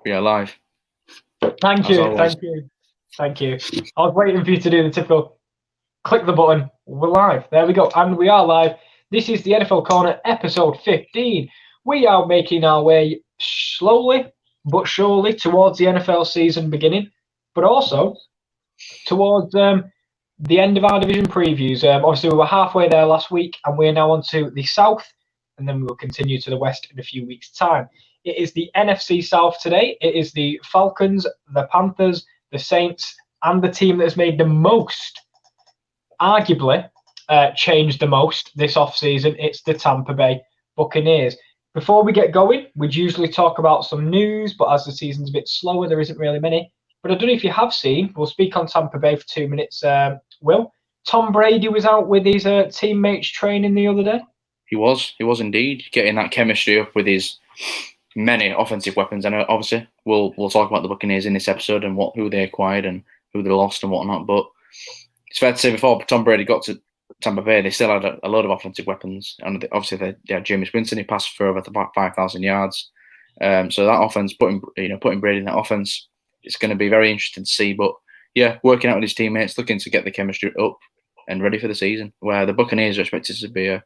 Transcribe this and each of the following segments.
We are live, Thank as you, always. thank you, thank you. I was waiting for you to do the typical click the button. We're live. There we go. And we are live. This is the NFL Corner, episode 15. We are making our way slowly but surely towards the NFL season beginning, but also towards the end of our division previews. Obviously, we were halfway there last week, and we're now on to the South, and then we will continue to the West in a few weeks' time. It is the NFC South today. It is the Falcons, the Panthers, the Saints, and the team that has made the most, arguably, changed the most this offseason. It's the Tampa Bay Buccaneers. Before we get going, we'd usually talk about some news, but as the season's a bit slower, there isn't really many. But I don't know if you have seen, we'll speak on Tampa Bay for 2 minutes, Will. Tom Brady was out with his teammates training the other day. He was indeed getting that chemistry up with his many offensive weapons. And obviously, we'll talk about the Buccaneers in this episode and who they acquired and who they lost and whatnot. But it's fair to say before Tom Brady got to Tampa Bay, they still had a lot of offensive weapons. And obviously, they had Jameis Winston. He passed for over 5,000 yards. So that offense, putting Brady in that offense, it's going to be very interesting to see. But yeah, working out with his teammates, looking to get the chemistry up and ready for the season, where the Buccaneers are expected to be a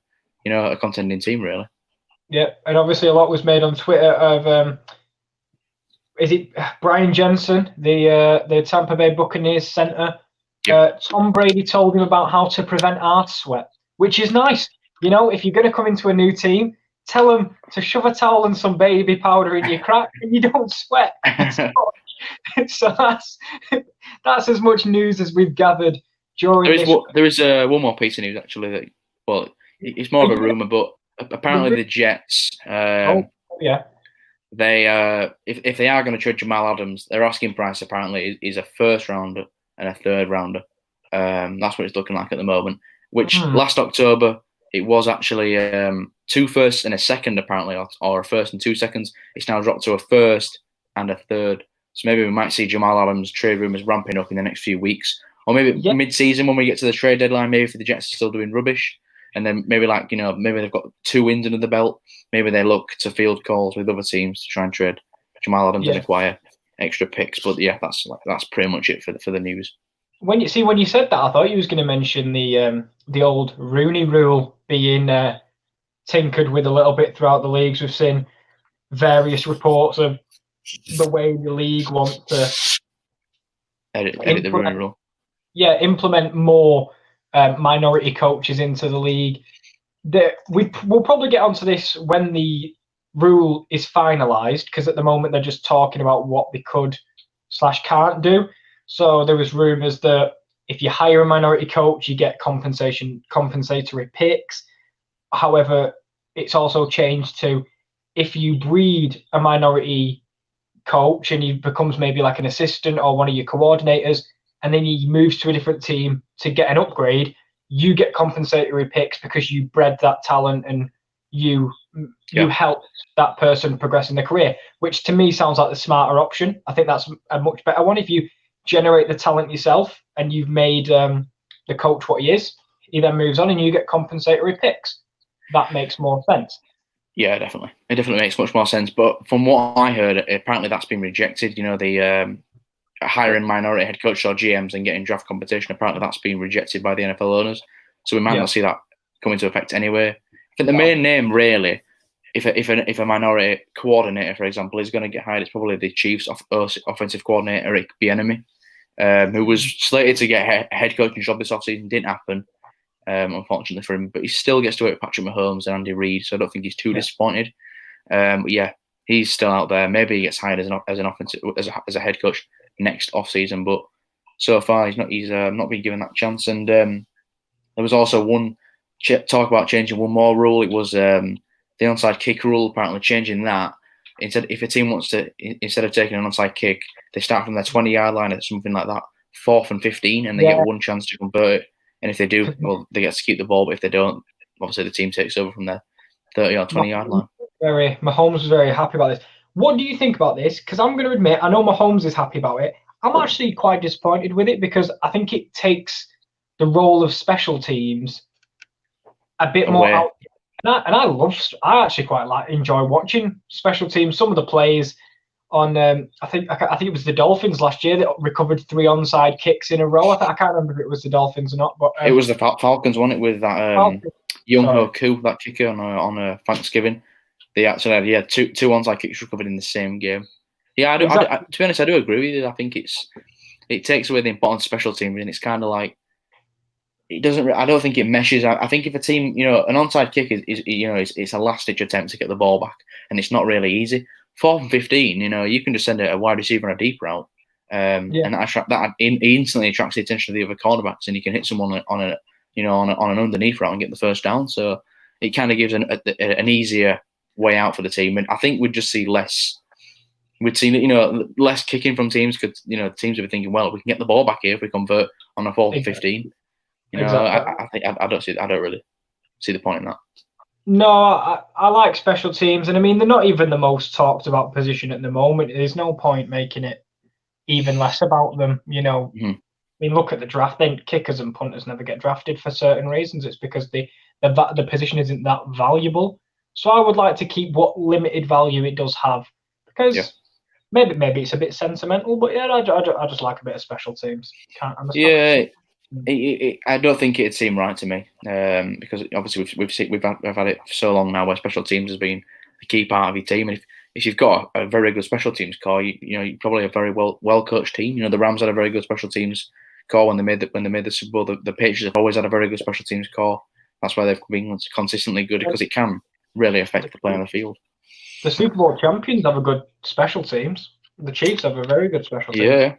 contending team, really. Yeah, and obviously a lot was made on Twitter of is it Brian Jensen, the Tampa Bay Buccaneers center? Yep. Tom Brady told him about how to prevent arse sweat, which is nice. You know, if you're going to come into a new team, tell them to shove a towel and some baby powder in your crack, and you don't sweat. So that's as much news as we've gathered during. There is one more piece of news actually that it's more of a rumor, but apparently the Jets. Yeah. They if they are going to trade Jamal Adams, their asking price apparently is a first rounder and a third rounder. That's what it's looking like at the moment. Which last October it was actually 2 firsts and a second apparently, or a first and 2 seconds. It's now dropped to a first and a third. So maybe we might see Jamal Adams trade rumors ramping up in the next few weeks, or maybe mid-season when we get to the trade deadline. Maybe if the Jets are still doing rubbish. And then maybe maybe they've got 2 wins under the belt. Maybe they look to field calls with other teams to try and trade Jamal Adams and acquire extra picks. But yeah, that's pretty much it for the news. When you said that, I thought you was going to mention the old Rooney Rule being tinkered with a little bit throughout the leagues. We've seen various reports of the way the league wants to edit the Rooney Rule. Yeah, implement more minority coaches into the league. We'll probably get onto this when the rule is finalised, because at the moment they're just talking about what they could/can't do. So there was rumours that if you hire a minority coach, you get compensatory picks. However, it's also changed to if you breed a minority coach and he becomes maybe like an assistant or one of your coordinators, and then he moves to a different team to get an upgrade, you get compensatory picks because you bred that talent and you helped that person progress in their career, which to me sounds like the smarter option. I think that's a much better one. If you generate the talent yourself and you've made the coach what he is, he then moves on and you get compensatory picks. That makes more sense. Yeah, definitely. It definitely makes much more sense. But from what I heard, apparently that's been rejected. You know, the hiring minority head coach or GMs and getting draft compensation, apparently that's been rejected by the NFL owners. So we might not see that come into effect anyway. I think the main name, really, if a minority coordinator, for example, is going to get hired, it's probably the Chiefs' offensive coordinator, Eric Bieniemy, who was slated to get a head coaching job this offseason. Didn't happen, unfortunately for him. But he still gets to work with Patrick Mahomes and Andy Reid, so I don't think he's too disappointed. But yeah, he's still out there. Maybe he gets hired as a head coach next offseason, but so far he's not been given that chance. And there was also one talk about changing one more rule. It was the onside kick rule. Apparently, changing that if a team wants to, instead of taking an onside kick, they start from their 20-yard line at something like that, 4th and 15, and they get one chance to convert it. And if they do, well, they get to keep the ball. But if they don't, obviously the team takes over from their 30 or 20-yard line. Mahomes was very happy about this. What do you think about this? Because I'm going to admit, I know Mahomes is happy about it. I'm actually quite disappointed with it because I think it takes the role of special teams a bit more out. And I actually quite enjoy watching special teams. Some of the plays on. I think it was the Dolphins last year that recovered 3 onside kicks in a row. I can't remember if it was the Dolphins or not, but it was the Falcons, wasn't it, with that Young Ho Koo, that kicker on Thanksgiving. They actually had two onside kicks recovered in the same game. Yeah, to be honest, I do agree with you. I think it takes away the importance of special teams, and it's kind of like it doesn't. I don't think it meshes. I think if a team, an onside kick is it's a last ditch attempt to get the ball back, and it's not really easy. 4th and 15, you can just send a wide receiver on a deep route, and that instantly attracts the attention of the other cornerbacks, and you can hit someone on an underneath route and get the first down. So it kind of gives an easier way out for the team, and I think we'd just see less. We'd see less kicking from teams because teams would be thinking, well, we can get the ball back here if we convert on a 4th and 15. Exactly. I don't really see the point in that. No, I like special teams, and I mean they're not even the most talked about position at the moment. There's no point making it even less about them. Mm-hmm. I mean, look at the draft. Then kickers and punters never get drafted for certain reasons. It's because the position isn't that valuable. So I would like to keep what limited value it does have, because maybe it's a bit sentimental, but yeah, I just like a bit of special teams. I don't think it'd seem right to me, because obviously we've had it for so long now, where special teams has been a key part of your team, and if you've got a very good special teams core, you probably a very well coached team. The Rams had a very good special teams core when they made the Super Bowl. The Patriots have always had a very good special teams core. That's why they've been consistently good, because it can really affect the play on the field. The Super Bowl champions have a good special teams. The Chiefs have a very good special teams.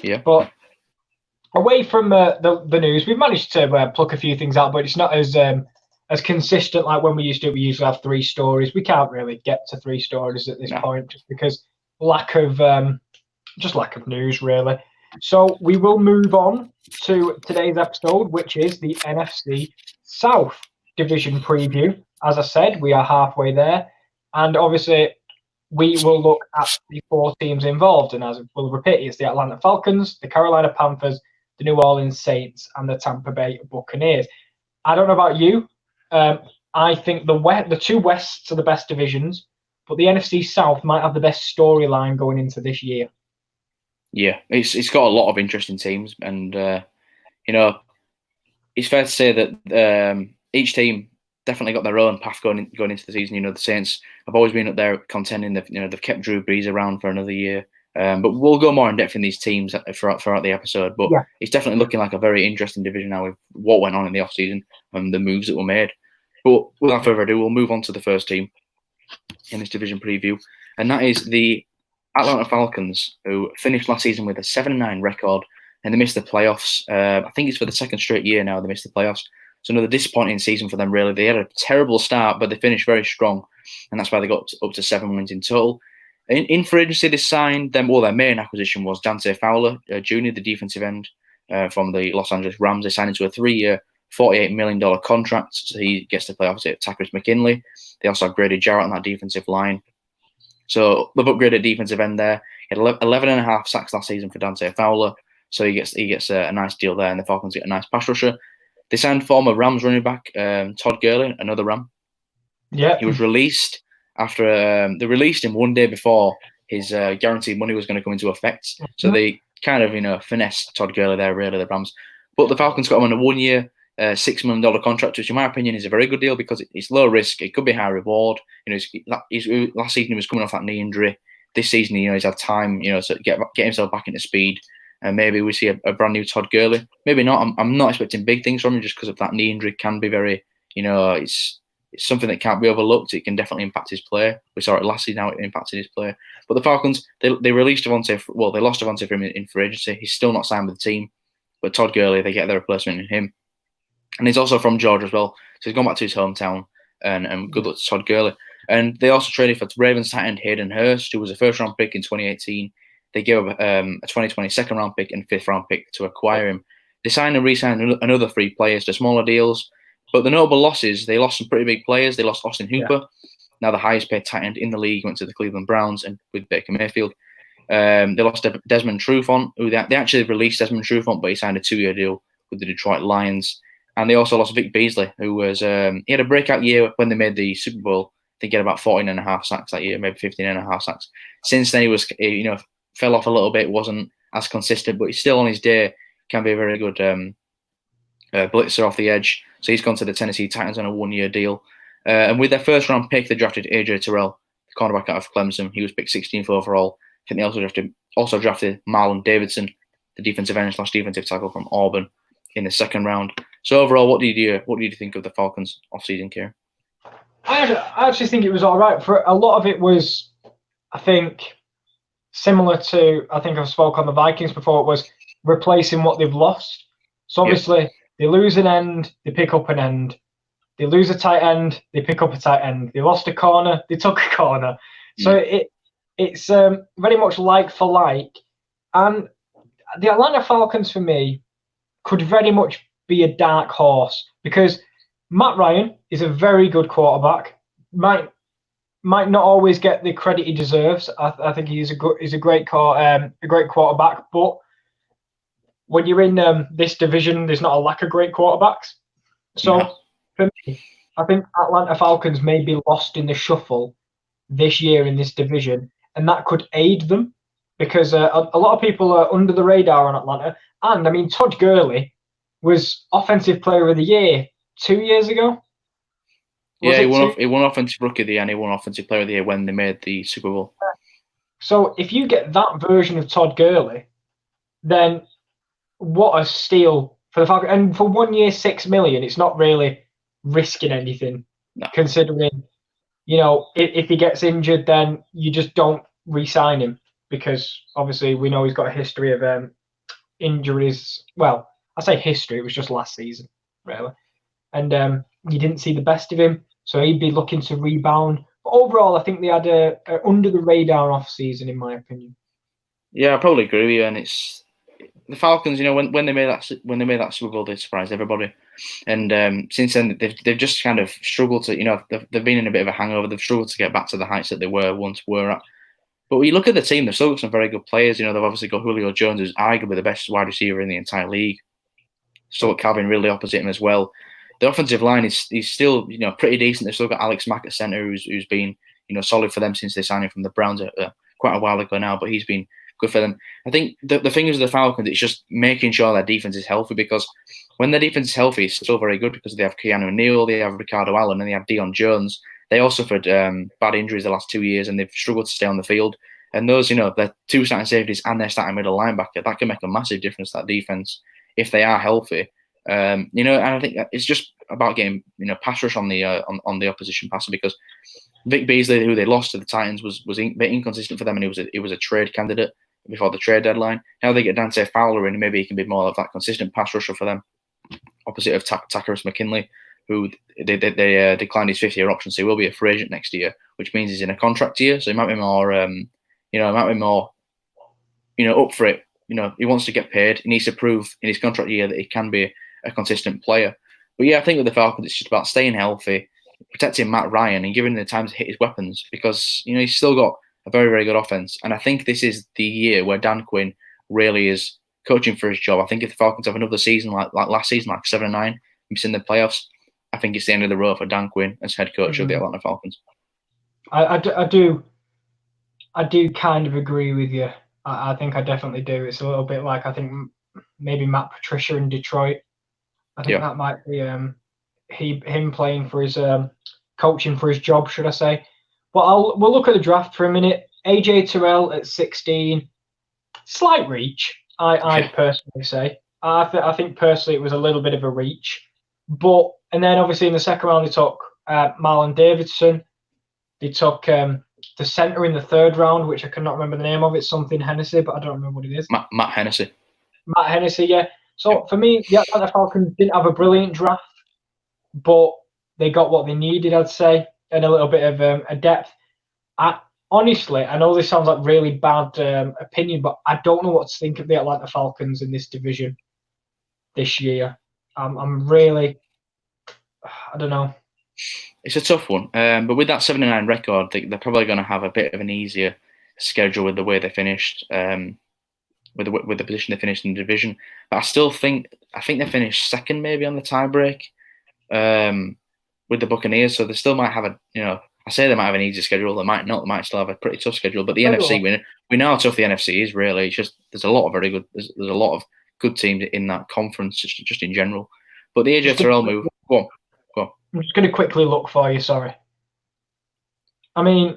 Yeah. But away from the news, we've managed to pluck a few things out, but it's not as consistent like when we used to. We usually have 3 stories. We can't really get to 3 stories at this point, just because lack of news, really. So we will move on to today's episode, which is the NFC South Division preview. As I said, we are halfway there, and obviously we will look at the 4 teams involved. And as we'll repeat, it's the Atlanta Falcons, the Carolina Panthers, the New Orleans Saints, and the Tampa Bay Buccaneers. I don't know about you. I think the 2 Wests are the best divisions, but the NFC South might have the best storyline going into this year. Yeah, it's got a lot of interesting teams, and it's fair to say that each team definitely got their own path going into the season. The Saints have always been up there contending. They've kept Drew Brees around for another year. But we'll go more in depth in these teams throughout the episode. But it's definitely looking like a very interesting division now with what went on in the offseason and the moves that were made. But without further ado, we'll move on to the first team in this division preview, and that is the Atlanta Falcons, who finished last season with a 7-9 record, and they missed the playoffs. I think it's for the second straight year now they missed the playoffs. So another disappointing season for them, really. They had a terrible start, but they finished very strong, and that's why they got up to 7 wins in total. In free agency, they signed them. Well, their main acquisition was Dante Fowler Jr., the defensive end from the Los Angeles Rams. They signed into a 3-year, $48 million contract, so he gets to play opposite Takis McKinley. They also upgraded Jarrett on that defensive line. So they've upgraded defensive end there. He had 11.5 sacks last season for Dante Fowler, so he gets a nice deal there, and the Falcons get a nice pass rusher. They signed former Rams running back Todd Gurley, another Ram. Yeah, he was released after they released him one day before his guaranteed money was going to come into effect. So they kind of finessed Todd Gurley there, really, the Rams. But the Falcons got him on a 1-year, $6 million contract, which in my opinion is a very good deal because it's low risk. It could be high reward. Last season he was coming off that knee injury. This season, he's had time, to get himself back into speed. And maybe we see a brand new Todd Gurley. Maybe not. I'm not expecting big things from him just because of that knee injury. Can be very, it's something that can't be overlooked. It can definitely impact his play. We saw it last season how it impacted his play. But the Falcons, they released Devontae. Well, they lost Devontae for him in free agency. He's still not signed with the team. But Todd Gurley, they get their replacement in him. And he's also from Georgia as well. So he's gone back to his hometown. And good luck to Todd Gurley. And they also traded for Ravens tight end Hayden Hurst, who was a first-round pick in 2018. They gave up a 2020 second-round pick and fifth-round pick to acquire him. They signed and re-signed another 3 players to smaller deals. But the notable losses, they lost some pretty big players. They lost Austin Hooper, now the highest-paid tight end in the league, went to the Cleveland Browns and with Baker Mayfield. They lost Desmond Trufant, who they actually released Desmond Trufant, but he signed a 2-year deal with the Detroit Lions. And they also lost Vic Beasley, who was he had a breakout year when they made the Super Bowl. think he had about 14.5 sacks that year, maybe 15.5 sacks. Since then, he was, fell off a little bit, wasn't as consistent, but he's still on his day, can be a very good blitzer off the edge. So he's gone to the Tennessee Titans on a 1-year deal. And with their first round pick, they drafted AJ Terrell, the cornerback out of Clemson. He was picked 16th overall. I think they also drafted Marlon Davidson, the defensive end / defensive tackle from Auburn, in the second round. So overall, what did you think of the Falcons offseason, Kieran? I actually think it was all right. For a lot of it was, I think, similar to, I think I've spoke on the Vikings before, it was replacing what they've lost. So obviously, they lose an end, they pick up an end. They lose a tight end, they pick up a tight end. They lost a corner, they took a corner. So it's very much like for like. And the Atlanta Falcons, for me, could very much be a dark horse because Matt Ryan is a very good quarterback. Might not always get the credit he deserves. I think he's a great quarterback. But when you're in this division, there's not a lack of great quarterbacks. So for me, I think Atlanta Falcons may be lost in the shuffle this year in this division, and that could aid them because a lot of people are under the radar on Atlanta. And I mean, Todd Gurley was Offensive Player of the Year 2 years ago. He won Offensive Rookie of the Year and he won Offensive Player of the Year when they made the Super Bowl. So if you get that version of Todd Gurley, then what a steal for the Falcons. And for 1 year, $6 million, it's not really risking anything, considering, if he gets injured, then you just don't re-sign him because obviously we know he's got a history of injuries. Well, I say history, it was just last season, really. And you didn't see the best of him, so he'd be looking to rebound. But overall, I think they had a under the radar off season, in my opinion. Yeah, I probably agree with you. And it's the Falcons. When they made that Super Bowl, they surprised everybody. And since then, they've just kind of struggled to. They've been in a bit of a hangover. They've struggled to get back to the heights that they once were at. But when you look at the team, they've still got some very good players. They've obviously got Julio Jones, who's arguably the best wide receiver in the entire league. Still got Calvin Ridley opposite him as well. The offensive line is still pretty decent. They've still got Alex Mack at center, who's been solid for them since they signed him from the Browns quite a while ago now. But he's been good for them. I think the thing is with the Falcons, it's just making sure their defense is healthy because when their defense is healthy, it's still very good because they have Keanu Neal, they have Ricardo Allen, and they have Deion Jones. They all suffered bad injuries the last 2 years, and they've struggled to stay on the field. And those, their two starting safeties and their starting middle linebacker, that can make a massive difference to that defense if they are healthy. And I think it's just about getting pass rush on the opposition passer because Vic Beasley, who they lost to the Titans, was inconsistent for them, and he was a trade candidate before the trade deadline. Now they get Dante Fowler in, maybe he can be more of that consistent pass rusher for them, opposite of Takkarist McKinley, who they declined his 5th-year option, so he will be a free agent next year, which means he's in a contract year, so he might be more up for it. He wants to get paid. He needs to prove in his contract year that he can be a consistent player. But yeah, I think with the Falcons, it's just about staying healthy, protecting Matt Ryan, and giving him the time to hit his weapons because he's still got a very, very good offense. And I think this is the year where Dan Quinn really is coaching for his job. I think if the Falcons have another season like last season, like 7-9, missing the playoffs, I think it's the end of the road for Dan Quinn as head coach of the Atlanta Falcons. I do kind of agree with you. I think I definitely do. It's a little bit like I think maybe Matt Patricia in Detroit. I think that might be him playing for his coaching for his job, should I say? But we'll look at the draft for a minute. AJ Terrell at 16, slight reach. I personally say. I think personally it was a little bit of a reach, and then obviously in the second round they took Marlon Davidson. They took the center in the third round, which I cannot remember the name of. It's something Hennessy, but I don't remember what it is. Matt Hennessy. Matt Hennessy, yeah. So for me, the Atlanta Falcons didn't have a brilliant draft, but they got what they needed, I'd say, and a little bit of a depth. Honestly, I know this sounds like really bad opinion, but I don't know what to think of the Atlanta Falcons in this division this year. I'm really, I don't know. It's a tough one, but with that 7-9 record, they're probably going to have a bit of an easier schedule with the way they finished, with the position they finished in the division. But I think they finished second maybe on the tiebreak with the Buccaneers, so they still might have I say they might have an easy schedule. They might not. They might still have a pretty tough schedule. But the Very NFC, well. we know how tough the NFC is. Really, it's just there's a lot of very good. There's a lot of good teams in that conference, just in general. But the AJ Terrell move. Go on. I'm just going to quickly look for you. Sorry. I mean,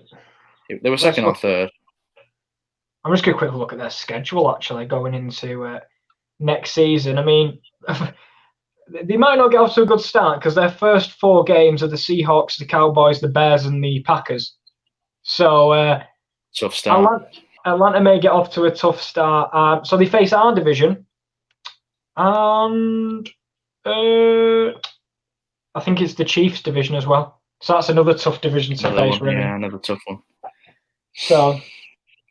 they were second or third. I'm just going to quickly look at their schedule actually going into next season. I mean, they might not get off to a good start because their first 4 games are the Seahawks, the Cowboys, the Bears, and the Packers. So tough start. Atlanta may get off to a tough start. So they face our division, and I think it's the Chiefs division as well. So that's another tough division to face, really. Yeah, another tough one. So,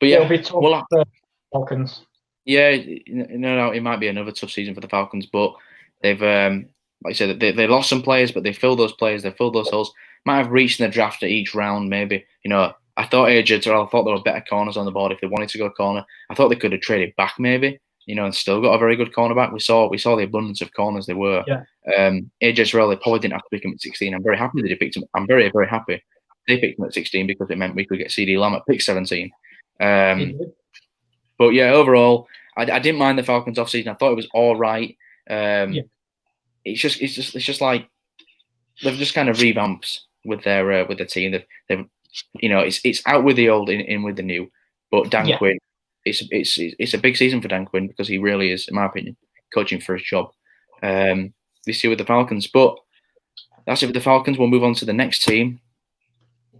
but yeah, it'll be tough for the Falcons. Yeah, no, it might be another tough season for the Falcons, but they've, like I said, they lost some players, but they filled those players, they filled those holes. Might have reached in the draft at each round, maybe. I thought AJ Terrell, I thought there were better corners on the board if they wanted to go corner. I thought they could have traded back, maybe. And still got a very good cornerback. We saw the abundance of corners they were. Yeah. AJ Terrell, they probably didn't have to pick him at 16. I'm very happy that they picked him. I'm very, very happy they picked him at 16 because it meant we could get CD Lamb at pick 17. But yeah, overall, I didn't mind the Falcons offseason. I thought it was all right. It's just like they've just kind of revamped with their team. They've it's out with the old, in with the new. But Dan Quinn, it's a big season for Dan Quinn because he really is, in my opinion, coaching for his job this year with the Falcons. But that's it with the Falcons. We'll move on to the next team.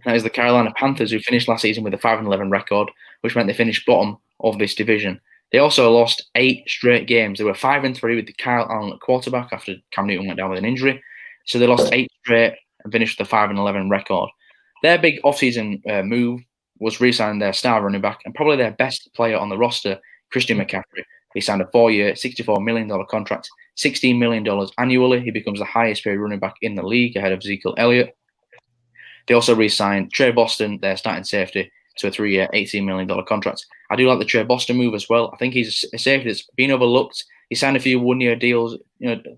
That is the Carolina Panthers, who finished last season with a 5-11 record, which meant they finished bottom of this division. They also lost 8 straight games. They were 5-3 with the Kyle Allen at quarterback after Cam Newton went down with an injury. So they lost 8 straight and finished with a 5-11 record. Their big offseason move was re-signing their star running back and probably their best player on the roster, Christian McCaffrey. He signed a 4-year, $64 million contract, $16 million annually. He becomes the highest paid running back in the league ahead of Ezekiel Elliott. They also re-signed Trey Boston, their starting safety, to a 3-year, $18 million contract. I do like the Trey Boston move as well. I think he's a safety that's been overlooked. He signed a few one-year deals,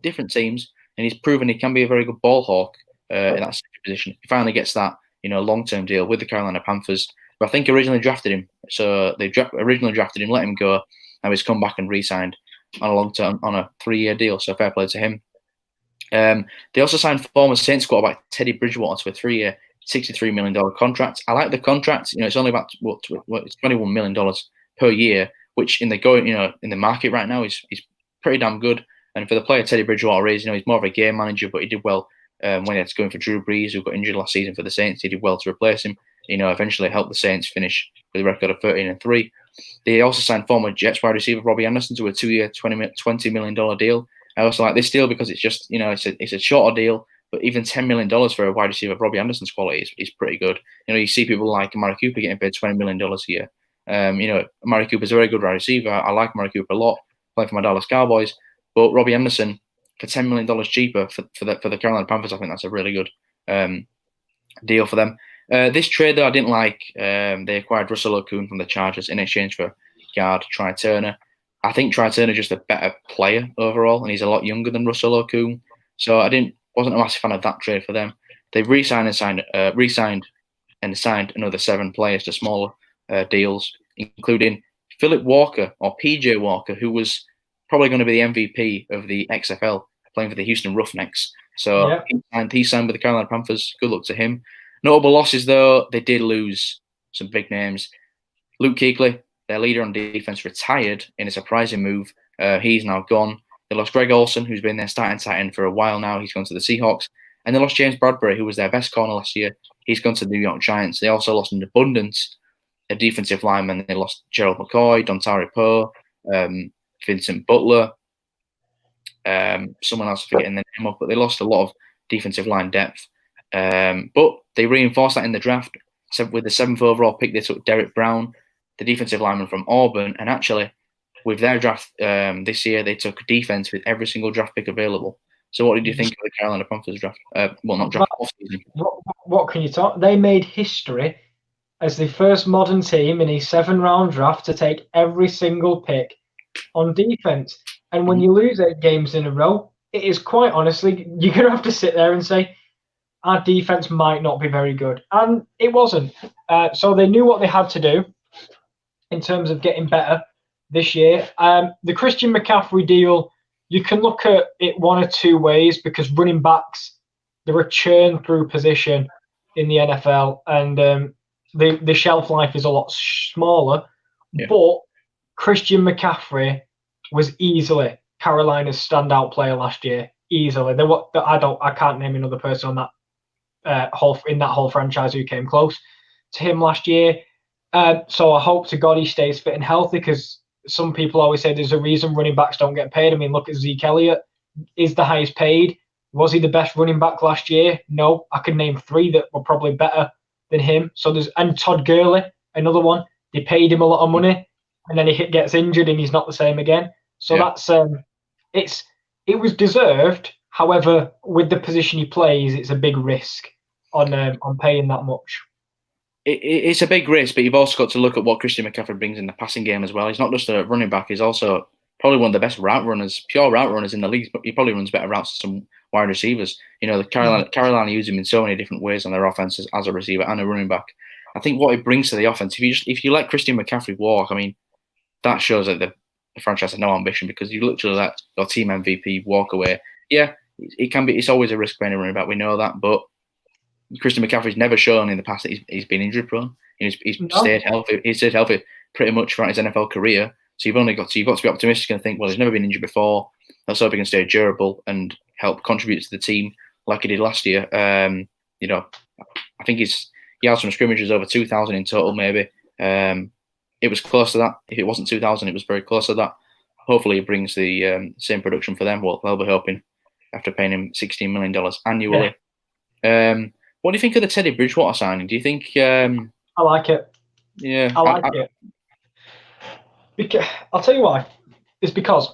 different teams, and he's proven he can be a very good ball hawk in that safety position. He finally gets that, long-term deal with the Carolina Panthers, who I think originally drafted him. So they originally drafted him, let him go, and he's come back and re-signed on a long-term, on a 3-year deal. So fair play to him. They also signed former Saints quarterback Teddy Bridgewater to a 3-year, $63 million contract. I like the contract. It's only about it's $21 million per year, which in the market right now is pretty damn good. And for the player Teddy Bridgewater is, he's more of a game manager, but he did well when he had to go in for Drew Brees, who got injured last season for the Saints. He did well to replace him. Eventually helped the Saints finish with a record of 13-3. They also signed former Jets wide receiver Robbie Anderson to a 2-year, $20 million deal. I also like this deal because it's just, it's a shorter deal. But even $10 million for a wide receiver of Robbie Anderson's quality is pretty good. You see people like Amari Cooper getting paid $20 million a year. Amari Cooper's a very good wide receiver. I like Amari Cooper a lot, playing for my Dallas Cowboys. But Robbie Anderson, for $10 million cheaper for the Carolina Panthers, I think that's a really good deal for them. This trade, though, I didn't like. They acquired Russell Okung from the Chargers in exchange for guard Try Turner. I think Try Turner is just a better player overall, and he's a lot younger than Russell Okung. So wasn't a massive fan of that trade for them. They re-signed and signed another 7 players to smaller deals, including Philip Walker or PJ Walker, who was probably going to be the MVP of the XFL, playing for the Houston Roughnecks. So he signed with the Carolina Panthers. Good luck to him. Notable losses, though, they did lose some big names. Luke Kuechly, their leader on defense, retired in a surprising move. He's now gone. They lost Greg Olsen, who's been their starting tight end for a while now. He's gone to the Seahawks. And they lost James Bradbury, who was their best corner last year. He's gone to the New York Giants. They also lost an abundance of defensive linemen. They lost Gerald McCoy, Dontari Poe, Vincent Butler, someone else forgetting their name up, but they lost a lot of defensive line depth. But they reinforced that in the draft. So with the 7th overall pick, they took Derek Brown, the defensive lineman from Auburn, and actually, with their draft this year, they took defense with every single draft pick available. So what did you think of the Carolina Panthers draft? Not draft, off-season. What can you talk? They made history as the first modern team in a 7-round draft to take every single pick on defense. And when you lose 8 games in a row, it is quite honestly, you're going to have to sit there and say, our defense might not be very good. And it wasn't. So they knew what they had to do in terms of getting better this year. The Christian McCaffrey deal, you can look at it one or two ways because running backs, they're a churn through position in the NFL, and the shelf life is a lot smaller. Yeah. But Christian McCaffrey was easily Carolina's standout player last year. Easily, I can't name another person on that whole franchise who came close to him last year. So I hope to God he stays fit and healthy, because some people always say there's a reason running backs don't get paid. I mean, look at Zeke Elliott, is the highest paid. Was he the best running back last year? No, I can name 3 that were probably better than him. And Todd Gurley, another one. They paid him a lot of money, and then he gets injured and he's not the same again. So that's it was deserved. However, with the position he plays, it's a big risk on paying that much. It's a big risk, but you've also got to look at what Christian McCaffrey brings in the passing game as well. He's not just a running back; he's also probably one of the best route runners, pure route runners in the league. He probably runs better routes than some wide receivers. You know, Carolina use him in so many different ways on their offenses as a receiver and a running back. I think what it brings to the offense, if you let Christian McCaffrey walk, I mean, that shows that the franchise has no ambition, because you literally let your team MVP walk away. Yeah, it can be. It's always a risk for any running back. We know that, but Christian McCaffrey's never shown in the past that he's been injury prone. He's stayed healthy. He's stayed healthy pretty much throughout his NFL career. So you've got to be optimistic and think, well, he's never been injured before. Let's hope he can stay durable and help contribute to the team like he did last year. You know, I think he had some scrimmages over 2,000 in total, maybe. It was close to that. If it wasn't 2,000, it was very close to that. Hopefully, he brings the same production for them. Well, they'll be hoping after paying him $16 million annually. Yeah. What do you think of the Teddy Bridgewater signing? Do you think? I like it. Yeah, I like it. Because I'll tell you why. It's because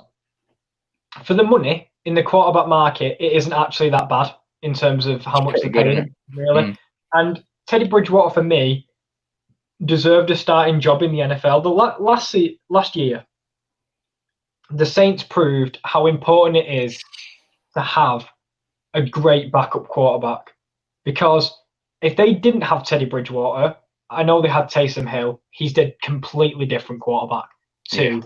for the money in the quarterback market, it isn't actually that bad in terms of how much they're paying, really. And Teddy Bridgewater, for me, deserved a starting job in the NFL. Last year, the Saints proved how important it is to have a great backup quarterback. Because if they didn't have Teddy Bridgewater, I know they had Taysom Hill. He's a completely different quarterback to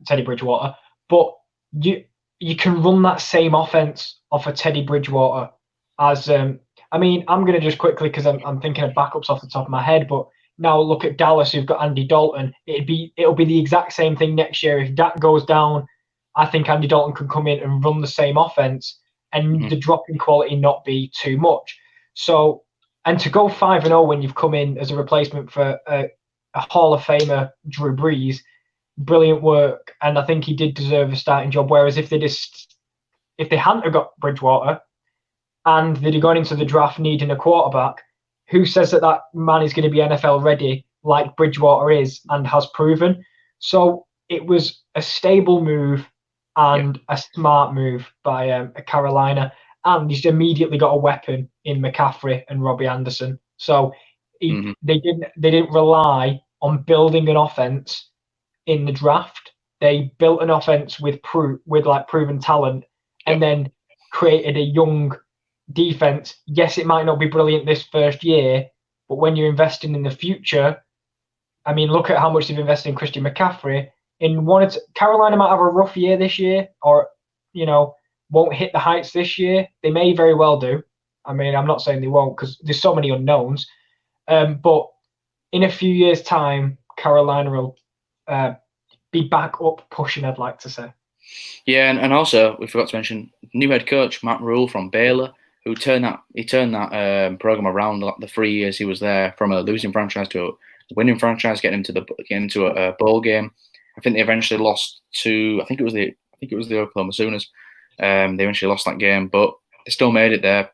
Teddy Bridgewater. But you can run that same offense off of Teddy Bridgewater as I mean, I'm going to just quickly, because I'm thinking of backups off the top of my head, but now look at Dallas, who've got Andy Dalton. It'll be the exact same thing next year. If Dak goes down, I think Andy Dalton can come in and run the same offense, and the drop in quality not be too much. So, and to go 5-0 when you've come in as a replacement for a Hall of Famer, Drew Brees, brilliant work. And I think he did deserve a starting job. Whereas if they hadn't have got Bridgewater and they'd have gone into the draft needing a quarterback, who says that man is going to be NFL ready like Bridgewater is and has proven? So it was a stable move and a smart move by Carolina, and he's immediately got a weapon in McCaffrey and Robbie Anderson. So they didn't rely on building an offense in the draft. They built an offense with proven talent, and then created a young defense. Yes, it might not be brilliant this first year, but when you're investing in the future, I mean, look at how much they've invested in Christian McCaffrey. Carolina might have a rough year this year, or won't hit the heights this year. They may very well do. I mean, I'm not saying they won't, because there's so many unknowns. But in a few years' time, Carolina will be back up pushing, I'd like to say. Yeah, and also we forgot to mention new head coach Matt Rule from Baylor, who turned that program around the 3 years he was there, from a losing franchise to a winning franchise, getting into a bowl game. I think they eventually lost to I think it was the Oklahoma Sooners. They eventually lost that game, but they still made it there.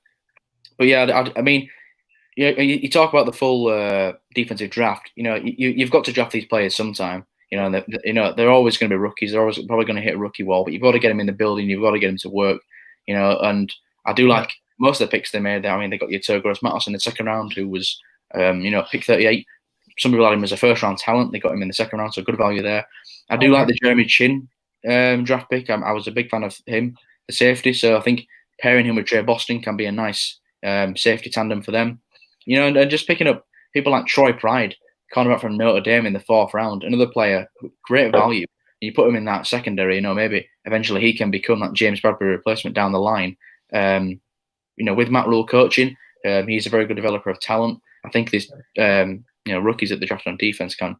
But yeah, I mean, you talk about the full defensive draft. You've got to draft these players sometime. They're always going to be rookies. They're always probably going to hit a rookie wall, but you've got to get them in the building. You've got to get them to work. And I do like most of the picks they made there. I mean, they got Yeturgos Matos in the second round, who was, pick 38. Some people had him as a first round talent. They got him in the second round, so good value there. I do like the Jeremy Chin draft pick. I was a big fan of him, the safety. So I think pairing him with Trey Boston can be a nice safety tandem for them. And just picking up people like Troy Pride, cornerback from Notre Dame in the 4th round, another player, great value. You put him in that secondary, maybe eventually he can become that James Bradbury replacement down the line. With Matt Rule coaching, he's a very good developer of talent. I think these, rookies at the draft on defense can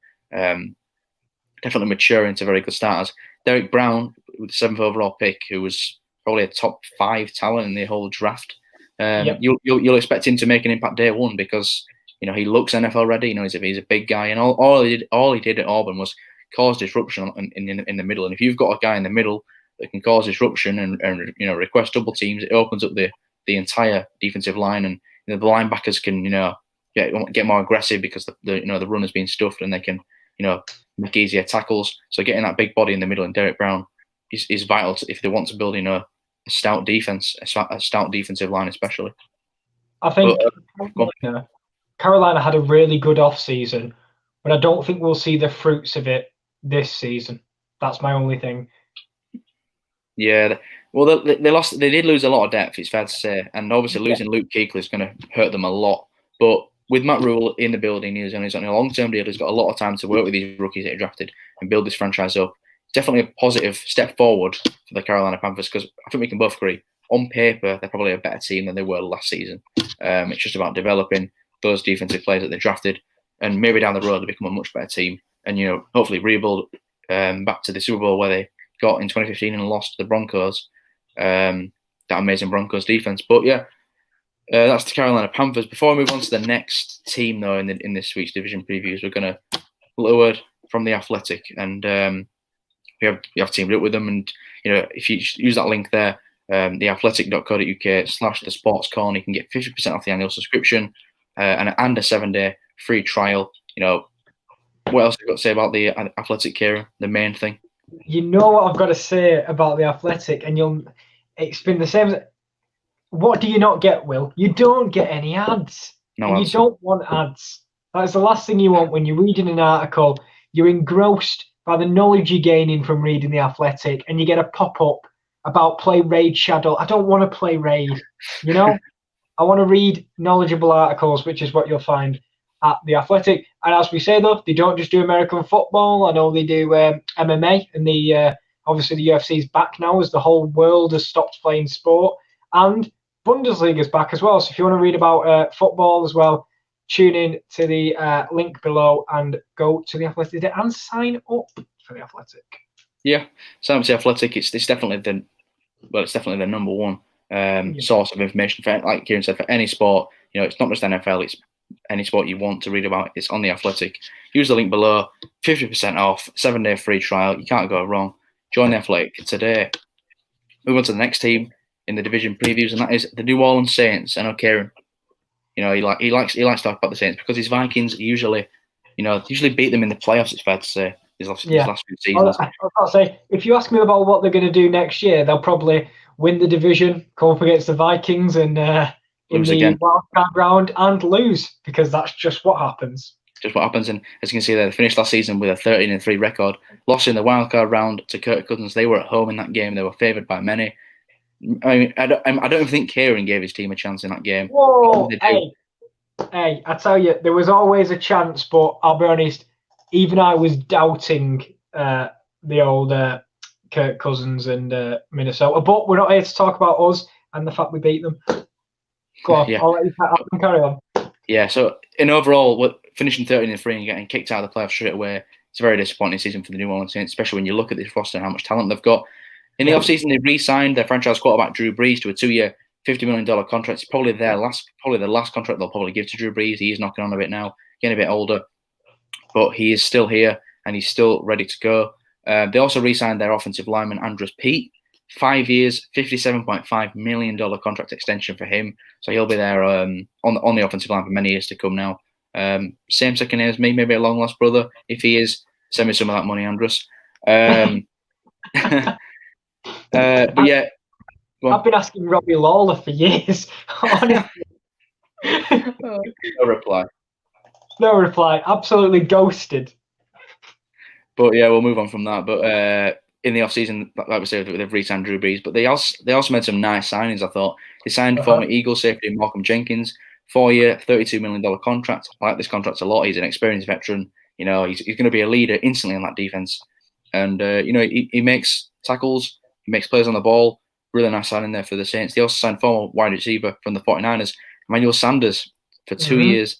definitely mature into very good starters. Derek Brown, with the 7th overall pick, who was probably a top 5 talent in the whole draft. You'll expect him to make an impact day one because he looks NFL ready. He's a big guy, and all he did at Auburn was cause disruption in the middle. And if you've got a guy in the middle that can cause disruption and request double teams, it opens up the entire defensive line, and the linebackers can get more aggressive because the run has been stuffed, and they can make easier tackles. So getting that big body in the middle and Derek Brown is vital if they want to build a stout defense, a stout defensive line especially. I think Carolina had a really good off season, but I don't think we'll see the fruits of it this season. That's my only thing. Yeah, well, they lost. They did lose a lot of depth. It's fair to say, and obviously losing Luke Kuechly is going to hurt them a lot. But with Matt Rule in the building, he's on a long-term deal. He's got a lot of time to work with these rookies that he drafted and build this franchise up. It's definitely a positive step forward for the Carolina Panthers because I think we can both agree, on paper, they're probably a better team than they were last season. It's just about developing those defensive players that they drafted, and maybe down the road they become a much better team, and hopefully rebuild back to the Super Bowl where they got in 2015 and lost to the Broncos. That amazing Broncos defense. But that's the Carolina Panthers. Before we move on to the next team, though, in this week's division previews, we're going to a little word from the Athletic, and we have teamed up with them. And if you use that link there, theathletic.co.uk/the sports corner, you can get 50% off the annual subscription and a 7-day free trial. What else have you got to say about the Athletic, Kieran? The main thing. You know what I've got to say about the Athletic, and it's been the same. What do you not get, Will? You don't get any ads. No ads. You don't want ads. That's the last thing you want when you're reading an article. You're engrossed by the knowledge you're gaining from reading the Athletic, and you get a pop-up about play Raid Shadow. I don't want to play Raid. I want to read knowledgeable articles, which is what you'll find at the Athletic. And as we say, though, they don't just do American football. I know they do MMA, and obviously the UFC's back now as the whole world has stopped playing sport. And Bundesliga's back as well. So if you want to read about football as well, tune in to the link below and go to the Athletic and sign up for the Athletic. Yeah, sign up to the Athletic. It's definitely the number one source of information for, like Kieran said, for any sport. It's not just NFL. It's any sport you want to read about. It's on the Athletic. Use the link below. 50% off. 7-day free trial. You can't go wrong. Join the Athletic today. Move on to the next team in the division previews, and that is the New Orleans Saints. I know Kieran, he likes to talk about the Saints because his Vikings usually beat them in the playoffs. It's fair to say these last few seasons. I was about to say, if you ask me about what they're going to do next year, they'll probably win the division, come up against the Vikings, and in the wildcard round and lose, because that's just what happens. Just what happens, and as you can see there, they finished last season with a 13-3 record, lost in the wildcard round to Kirk Cousins. They were at home in that game. They were favoured by many. I mean, I don't even think Kieran gave his team a chance in that game. Whoa, hey, I tell you, there was always a chance, but I'll be honest, even I was doubting the old Kirk Cousins and Minnesota. But we're not here to talk about us and the fact we beat them. Go on, I'll let you carry on. Yeah, so in overall, finishing 13-3 and getting kicked out of the playoffs straight away, it's a very disappointing season for the New Orleans Saints, especially when you look at this roster and how much talent they've got. In the offseason, they re-signed their franchise quarterback Drew Brees to a 2-year, $50 million contract. It's probably the last contract they'll probably give to Drew Brees. He is knocking on a bit now, getting a bit older, but he is still here and he's still ready to go. They also re-signed their offensive lineman Andres Pete, 5 years, $57.5 million contract extension for him. So he'll be there on the offensive line for many years to come now. Same second name as me, maybe a long lost brother. If he is, send me some of that money, Andres. But yeah, I've been asking Robbie Lawler for years. Honestly. No reply. No reply. Absolutely ghosted. But yeah, we'll move on from that. But in the offseason, like we said, they've re-signed Drew Brees, but they also made some nice signings, I thought. They signed former Eagles safety Malcolm Jenkins, 4-year, $32 million contract. I like this contract a lot. He's an experienced veteran. You know, he's going to be a leader instantly in that defense. And, you know, he makes tackles, he makes plays on the ball. Really nice signing there for the Saints. They also signed former wide receiver from the 49ers, Emmanuel Sanders, for 2 years,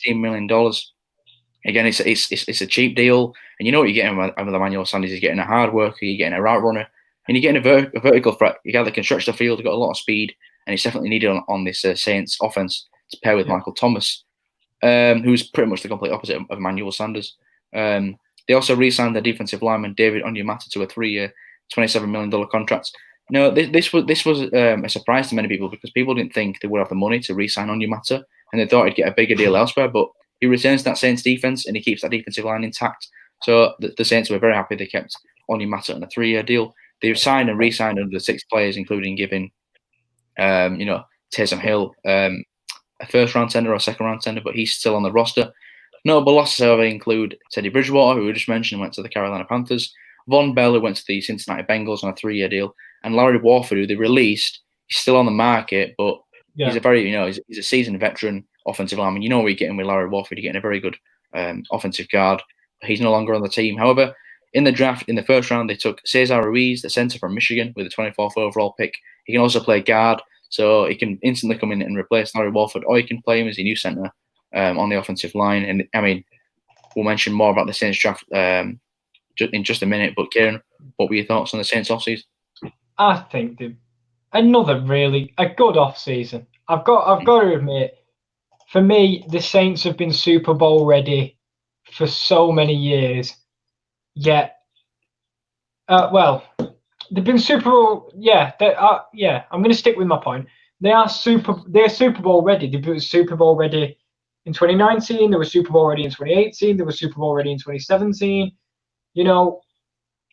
$16 million. Again, it's a cheap deal. And you know what you're getting with Emmanuel Sanders. He's getting a hard worker, you're getting a route runner, and you're getting a vertical threat. You guy that can stretch the field, got a lot of speed, and it's definitely needed on this Saints offense to pair with Michael Thomas, who's pretty much the complete opposite of Emmanuel Sanders. They also re-signed their defensive lineman David Onyemata to a 3-year, $27 million contract. No, this was a surprise to many people because people didn't think they would have the money to re-sign Onyemata, and they thought he'd get a bigger deal elsewhere. But he returns that Saints defense and he keeps that defensive line intact. So the Saints were very happy they kept Onyemata on a 3-year deal. They signed and re-signed under the 6 players, including giving, Taysom Hill a first-round tender or second-round tender, but he's still on the roster. Notable losses, however, include Teddy Bridgewater, who we just mentioned, went to the Carolina Panthers. Von Bell, who went to the Cincinnati Bengals on a 3-year deal, and Larry Warford, who they released. He's still on the market, but he's a very, he's a seasoned veteran offensive lineman. You know what you're getting with Larry Warford. You're getting a very good offensive guard. He's no longer on the team. However, in the draft, in the first round, they took Cesar Ruiz, the center from Michigan, with a 24th overall pick. He can also play guard, so he can instantly come in and replace Larry Warford, or he can play him as a new center on the offensive line. And I mean, we'll mention more about the Saints draft in just a minute. But Kieran, what were your thoughts on the Saints offseason? I think another really a good offseason. I've got to admit, for me, the Saints have been Super Bowl ready for so many years. Yet, they've been Super Bowl. Yeah, I'm going to stick with my point. They're Super Bowl ready. They've been Super Bowl ready in 2019. They were Super Bowl ready in 2018. They were Super Bowl ready in 2017. You know,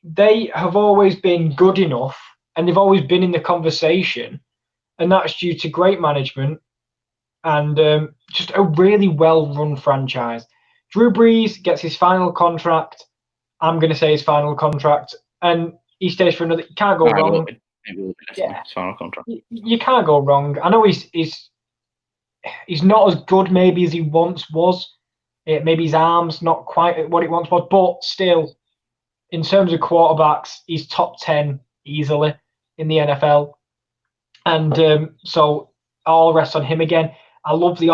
they have always been good enough, and they've always been in the conversation, and that's due to great management and just a really well-run franchise. Drew Brees gets his final contract. I'm going to say his final contract, and he stays for another. Can't go wrong. It will be his final contract. You can't go wrong. I know he's not as good maybe as he once was. Maybe his arm's not quite what it once was, but still, in terms of quarterbacks, he's top 10 easily in the NFL. And so all rests on him again. I love the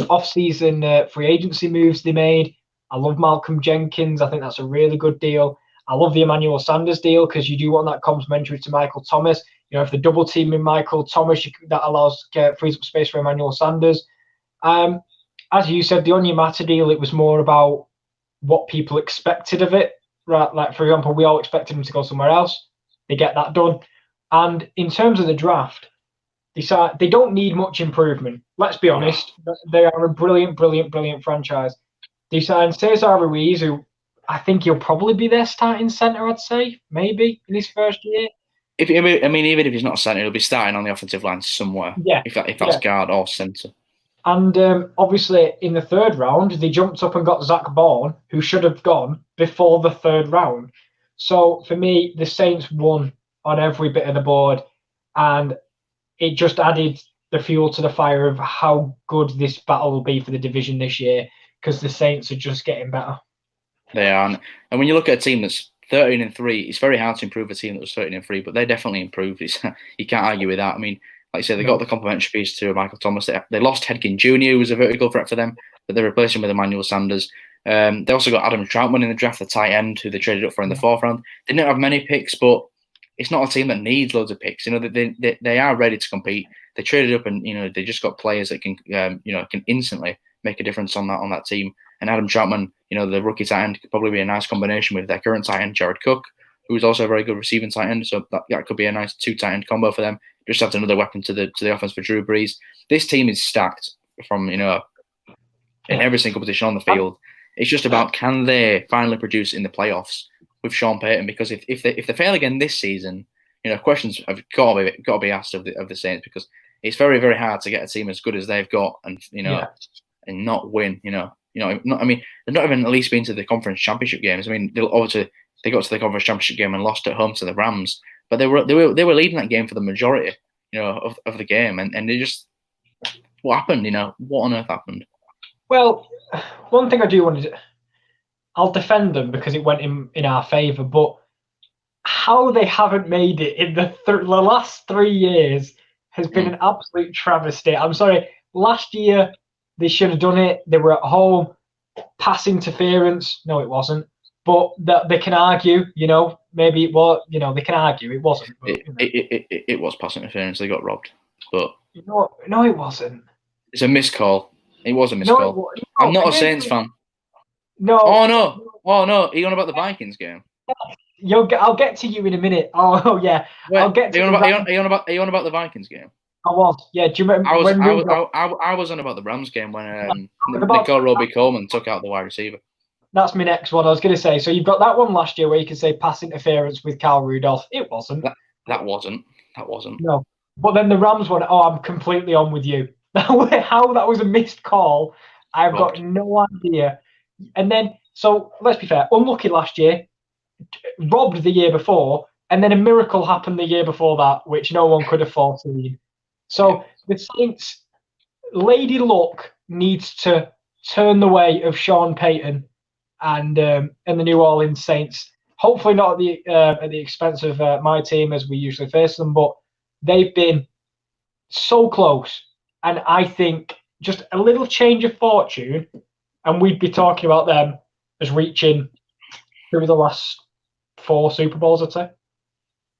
off-season free agency moves they made. I love Malcolm Jenkins. I think that's a really good deal. I love the Emmanuel Sanders deal because you do want that complementary to Michael Thomas. You know, if they're double teaming Michael Thomas, that frees up space for Emmanuel Sanders. As you said, the Onyemata deal, it was more about what people expected of it. Right? Like, for example, we all expected him to go somewhere else. They get that done. And in terms of the draft, they don't need much improvement. Let's be honest. They are a brilliant, brilliant, brilliant franchise. They signed Cesar Ruiz, who I think he'll probably be their starting center, I'd say, maybe, in his first year. Even if he's not a center, he'll be starting on the offensive line somewhere. Yeah. If that's guard or center. And obviously, in the third round, they jumped up and got Zach Bourne, who should have gone before the third round. So, for me, the Saints won on every bit of the board. And it just added the fuel to the fire of how good this battle will be for the division this year, because the Saints are just getting better. They are. And when you look at a team that's 13-3, it's very hard to improve a team that was 13-3, but they definitely improved. You can't argue with that. I mean, like I said, they got the complementary piece to Michael Thomas. They lost Hedkin Jr., who was a vertical threat for them, but they replaced him with Emmanuel Sanders. They also got Adam Troutman in the draft, the tight end, who they traded up for in the 4th round. They didn't have many picks, but it's not a team that needs loads of picks. You know, they are ready to compete. They traded up, and they just got players that can can instantly make a difference on that team. And Adam Troutman, the rookie tight end, could probably be a nice combination with their current tight end, Jared Cook, who is also a very good receiving tight end. So that could be a nice 2 tight end combo for them. Just adds another weapon to the offense for Drew Brees. This team is stacked from in every single position on the field. It's just about, can they finally produce in the playoffs with Sean Payton? Because if they fail again this season, questions have got to be asked of the Saints, because it's very, very hard to get a team as good as they've got and and not win. They've not even at least been to the conference championship games. I mean, they got to the conference championship game and lost at home to the Rams, but they were leading that game for the majority. of the game, and they just what happened? What on earth happened? Well, one thing I do want to, I'll defend them because it went in our favour, but how they haven't made it in the last 3 years has been an absolute travesty. I'm sorry. Last year they should have done it. They were at home. Pass interference. No, it wasn't. But they can argue. Maybe it was. They can argue it wasn't. But, it was pass interference. They got robbed. But no, it wasn't. It's a missed call. It was a missed call. No, I'm not a Saints fan. No. Oh no. Are you on about the Vikings game? I'll get to you in a minute. Oh yeah. Wait, I'll get to you. Are you on about the Vikings game? I was. Yeah. Do you remember? I was on about the Rams game when Nicole Roby-Coleman took out the wide receiver. That's my next one. I was going to say. So you've got that one last year where you can say pass interference with Kyle Rudolph. It wasn't. That wasn't. No. But then the Rams one. Oh, I'm completely on with you. How that was a missed call, I've got no idea. And then, so let's be fair. Unlucky last year. Robbed the year before, and then a miracle happened the year before that, which no one could have foreseen. So the Saints, Lady Luck needs to turn the way of Sean Payton and the New Orleans Saints. Hopefully not at the expense of my team as we usually face them, but they've been so close. And I think just a little change of fortune, and we'd be talking about them as reaching through the last 4 Super Bowls, I'd say.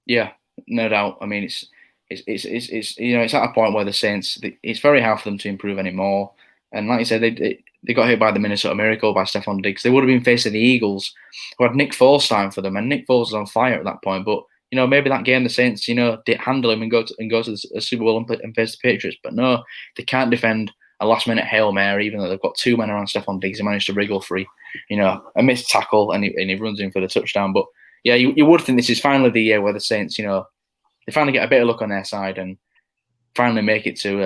Yeah, no doubt. I mean, it's it's at a point where the Saints, it's very hard for them to improve anymore. And like you said, they got hit by the Minnesota Miracle by Stephon Diggs. They would have been facing the Eagles, who had Nick Foles starting for them, and Nick Foles was on fire at that point. But maybe that game the Saints did handle him and go to the Super Bowl and face the Patriots. But no, they can't defend a last-minute Hail Mary, even though they've got 2 men around Stephon Diggs. He managed to wriggle free, a missed tackle, and he runs in for the touchdown. But yeah, you would think this is finally the year where the Saints, they finally get a bit of luck on their side and finally make it to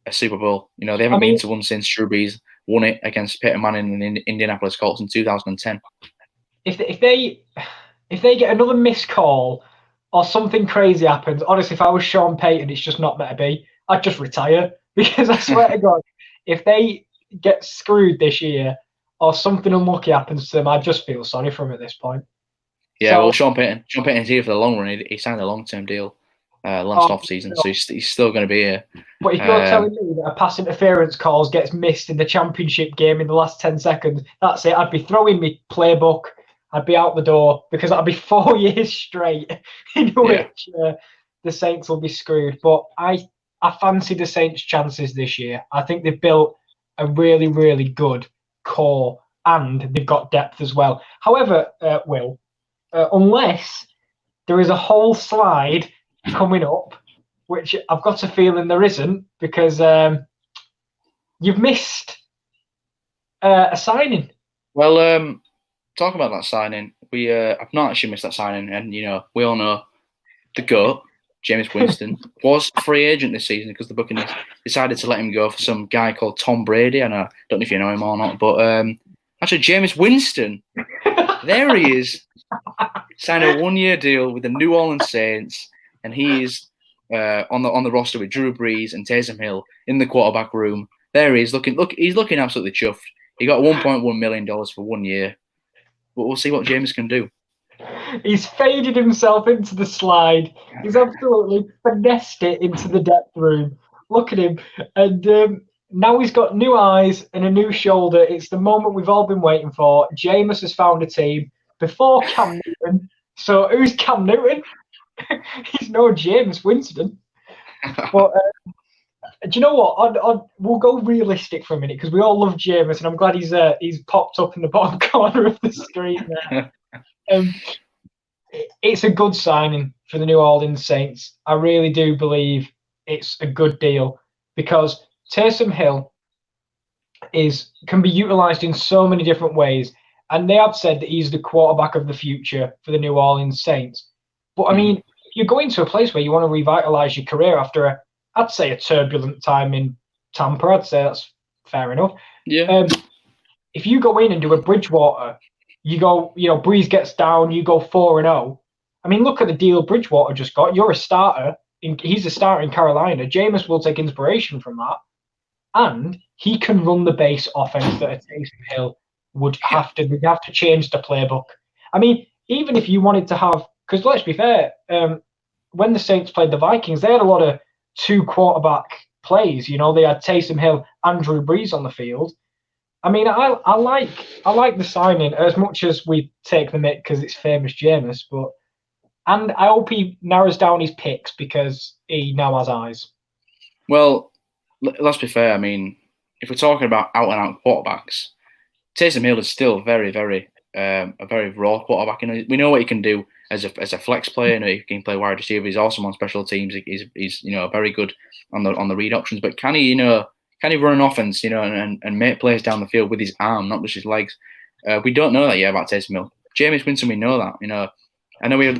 a Super Bowl. They haven't been to one since Drew Brees won it against Peyton Manning in the Indianapolis Colts in 2010. If they get another missed call or something crazy happens, honestly, if I was Sean Payton, it's just not meant to be. I'd just retire, because I swear to God, if they get screwed this year or something unlucky happens to them, I just feel sorry for him at this point. Yeah, well, Sean Payton's here for the long run. He signed a long-term deal last off-season, so he's still going to be here. But if you're telling me that a pass interference call gets missed in the championship game in the last 10 seconds, that's it. I'd be throwing my playbook. I'd be out the door, because that'd be 4 years straight in which the Saints will be screwed. But I fancy the Saints' chances this year. I think they've built a really, really good core, and they've got depth as well. However, Will, unless there is a whole slide coming up, which I've got a feeling there isn't, because you've missed a signing. Well, talking about that signing, I've not actually missed that signing, and we all know the GOAT, Jameis Winston, was a free agent this season because the Buccaneers decided to let him go for some guy called Tom Brady. And I don't know if you know him or not, but actually Jameis Winston, there he is, signed a 1-year deal with the New Orleans Saints, and he is on the roster with Drew Brees and Taysom Hill in the quarterback room. There he is, he's looking absolutely chuffed. He got $1.1 million for 1 year, but we'll see what Jameis can do. He's faded himself into the slide. He's absolutely finessed it into the depth room. Look at him. And now he's got new eyes and a new shoulder. It's the moment we've all been waiting for. Jameis has found a team before Cam Newton. So who's Cam Newton? He's no Jameis Winston. But do you know what? We'll go realistic for a minute, because we all love Jameis, and I'm glad he's popped up in the bottom corner of the screen there. It's a good signing for the New Orleans Saints. I really do believe it's a good deal, because Taysom Hill can be utilised in so many different ways, and they have said that he's the quarterback of the future for the New Orleans Saints. But I mean, you go into a place where you want to revitalise your career after I'd say a turbulent time in Tampa. I'd say that's fair enough. Yeah. If you go in and do a Bridgewater, you go, Breeze gets down, you go 4-0. I mean, look at the deal Bridgewater just got. You're a starter he's a starter in Carolina. Jameis will take inspiration from that, and he can run the base offense that a Taysom Hill would have to. They'd have to change the playbook. I mean, even if you wanted to have, because let's be fair, when the Saints played the Vikings, they had a lot of 2 quarterback plays. You know, they had Taysom Hill and Drew Brees on the field. I mean, I like the signing as much as we take the mick because it's famous Jameis, and I hope he narrows down his picks because he now has eyes. Well, let's be fair. I mean, if we're talking about out-and-out quarterbacks, Taysom Hill is still very, very a very raw quarterback. You know, we know what he can do as a flex player. You know, he can play wide receiver. He's awesome on special teams. He's very good on the read options. But can he run an offense? And make plays down the field with his arm, not just his legs? We don't know that yet about Taysom Hill. Jameis Winston, we know that. I know we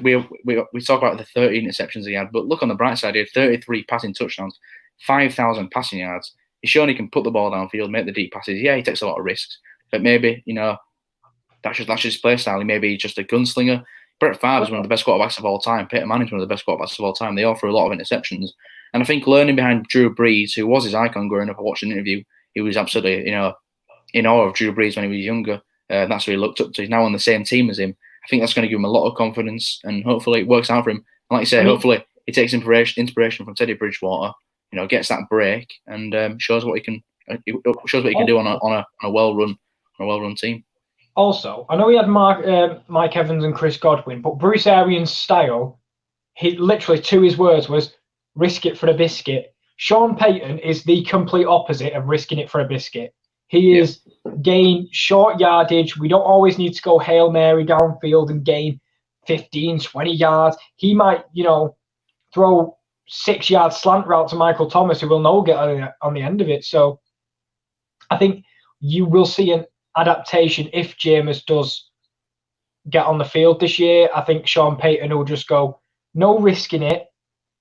talk about the 30 interceptions he had, but look on the bright side. He had 33 passing touchdowns, 5,000 passing yards. He's shown he can put the ball downfield, make the deep passes. Yeah, he takes a lot of risks, but maybe that's just his play style. He may be just a gunslinger. Brett Favre is one of the best quarterbacks of all time. Peyton Manning is one of the best quarterbacks of all time. They all throw a lot of interceptions, and I think learning behind Drew Brees, who was his icon growing up. I watched an interview. He was absolutely in awe of Drew Brees when he was younger. That's what he looked up to. He's now on the same team as him. I think that's going to give him a lot of confidence, and hopefully it works out for him. And like you say, hopefully he takes inspiration from Teddy Bridgewater. Gets that break and shows what he can do on a well-run team. Also, I know he had Mike Evans and Chris Godwin, but Bruce Arians' style, he literally, to his words, was risk it for a biscuit. Sean Payton is the complete opposite of risking it for a biscuit. He is gain short yardage. We don't always need to go Hail Mary downfield and gain 15, 20 yards. He might, throw 6-yard slant route to Michael Thomas, who will no get on the end of it. So I think you will see an adaptation if Jameis does get on the field this year. I think Sean Payton will just go, no risking it.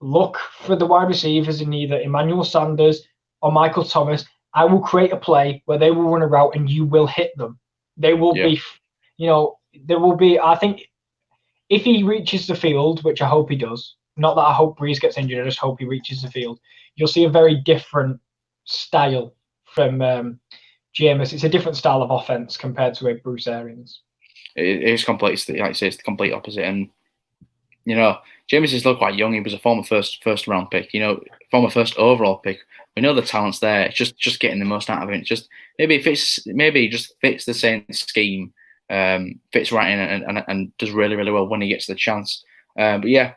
Look for the wide receivers in either Emmanuel Sanders or Michael Thomas. I will create a play where they will run a route and you will hit them. They will be, there will be, I think, if he reaches the field, which I hope he does, not that I hope Brees gets injured, I just hope he reaches the field, you'll see a very different style from Jameis. It's a different style of offense compared to a Bruce Arians. It is complete, like I say, it's the complete opposite. And, Jameis is still quite young. He was a former first round pick, former first overall pick. We know the talent's there. It's just getting the most out of it. It's just maybe he just fits the same scheme, fits right in and does really, really well when he gets the chance. But yeah,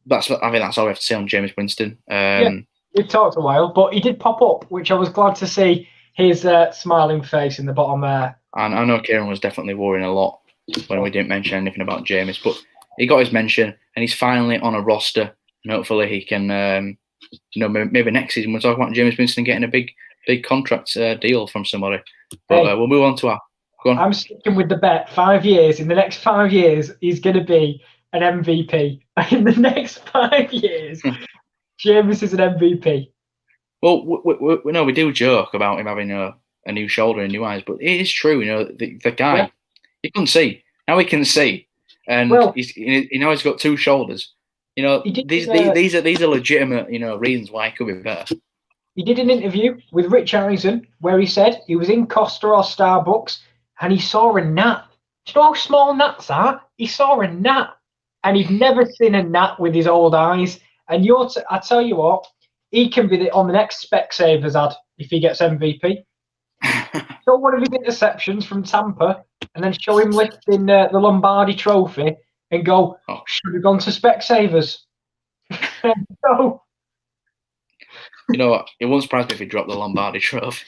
I think that's all we have to say on Jameis Winston. We've talked a while, but he did pop up, which I was glad to see his smiling face in the bottom there. And I know Kieran was definitely worrying a lot when we didn't mention anything about Jameis, but he got his mention and he's finally on a roster, and hopefully he can. Maybe next season we'll talk about Jameis Winston getting a big contract deal from somebody. But we'll move on to go on. I'm sticking with the bet. 5 years. In the next 5 years, he's going to be an MVP. In the next 5 years, Jameis is an MVP. Well, we we do joke about him having a new shoulder and new eyes, but it is true. The guy, he couldn't see. Now he can see, and he's got 2 shoulders. These are legitimate, reasons why it could be better. He did an interview with Rich Eisen where he said he was in Costa or Starbucks and he saw a gnat. Do you know how small gnats are? He saw a gnat, and he'd never seen a gnat with his old eyes. And I tell you what, he can be on the next Specsavers ad if he gets MVP. Show one of his interceptions from Tampa, and then show him lifting the Lombardi Trophy. And go, should have gone to Specsavers. No. You know what? It won't surprise me if he dropped the Lombardi Trophy.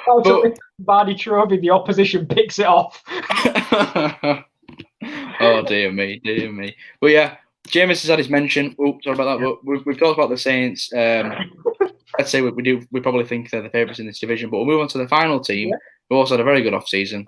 Lombardi Trophy, the opposition picks it off. Oh, dear me. But yeah, Jameis has had his mention. Oh, sorry about that. But we've talked about the Saints. I'd say we probably think they're the favourites in this division. But we'll move on to the final team, who also had a very good off-season.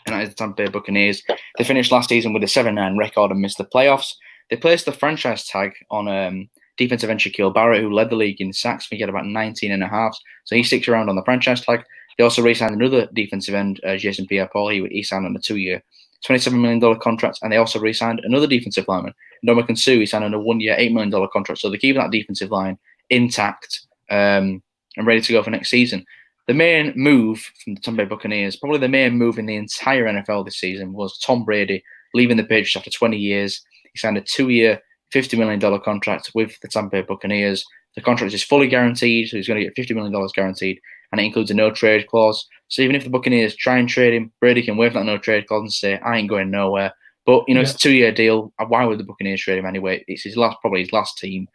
And that is the Tampa Bay Buccaneers. They finished last season with a 7-9 record and missed the playoffs. They placed the franchise tag on defensive end Shaquille Barrett, who led the league in sacks. I think he had about 19.5. So he sticks around on the franchise tag. They also re-signed another defensive end, Jason Pierre-Paul. He signed on a 2-year $27 million contract, and they also re-signed another defensive lineman, Ndamukong Suh. He signed on a 1 year, $8 million contract. So they're keeping that defensive line intact and ready to go for next season. The main move from the Tampa Bay Buccaneers, probably the main move in the entire NFL this season, was Tom Brady leaving the Patriots after 20 years. He signed a 2 year, $50 million contract with the Tampa Bay Buccaneers. The contract is fully guaranteed, so he's going to get $50 million guaranteed, and it includes a no-trade clause. So even if the Buccaneers try and trade him, Brady can waive that no-trade clause and say, I ain't going nowhere. But, it's a 2 year deal. Why would the Buccaneers trade him anyway? It's probably his last team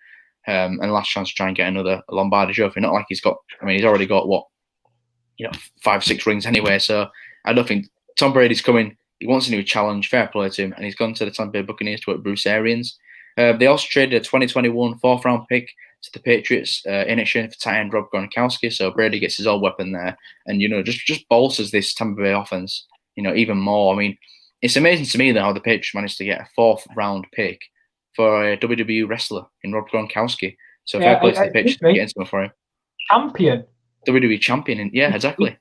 and last chance to try and get another Lombardi trophy. Not like he's already got, 5-6 rings anyway. So I don't think Tom Brady's coming. He wants a new challenge, fair play to him, and he's gone to the Tampa Bay Buccaneers to work Bruce Arians. They also traded a 2021 fourth-round pick to the Patriots in exchange for tight end Rob Gronkowski. So Brady gets his old weapon there, and just bolsters this Tampa Bay offense, even more. I mean, it's amazing to me though how the Patriots managed to get a fourth-round pick for a WWE wrestler in Rob Gronkowski. So fair play to the Patriots to get into him for him. Champion. WWE champion, yeah, exactly.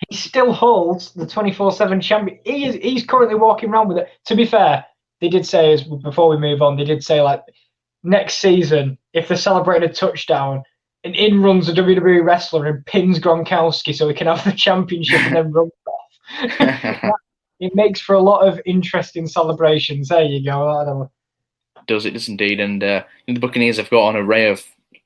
He still holds the 24/7 champion. He's currently walking around with it. To be fair, they did say, before we move on, they did say like next season, if they're celebrating a touchdown, and in runs a WWE wrestler and pins Gronkowski so he can have the championship and then runs off. It makes for a lot of interesting celebrations. There you go. I don't know. It does indeed. And the Buccaneers have got an array of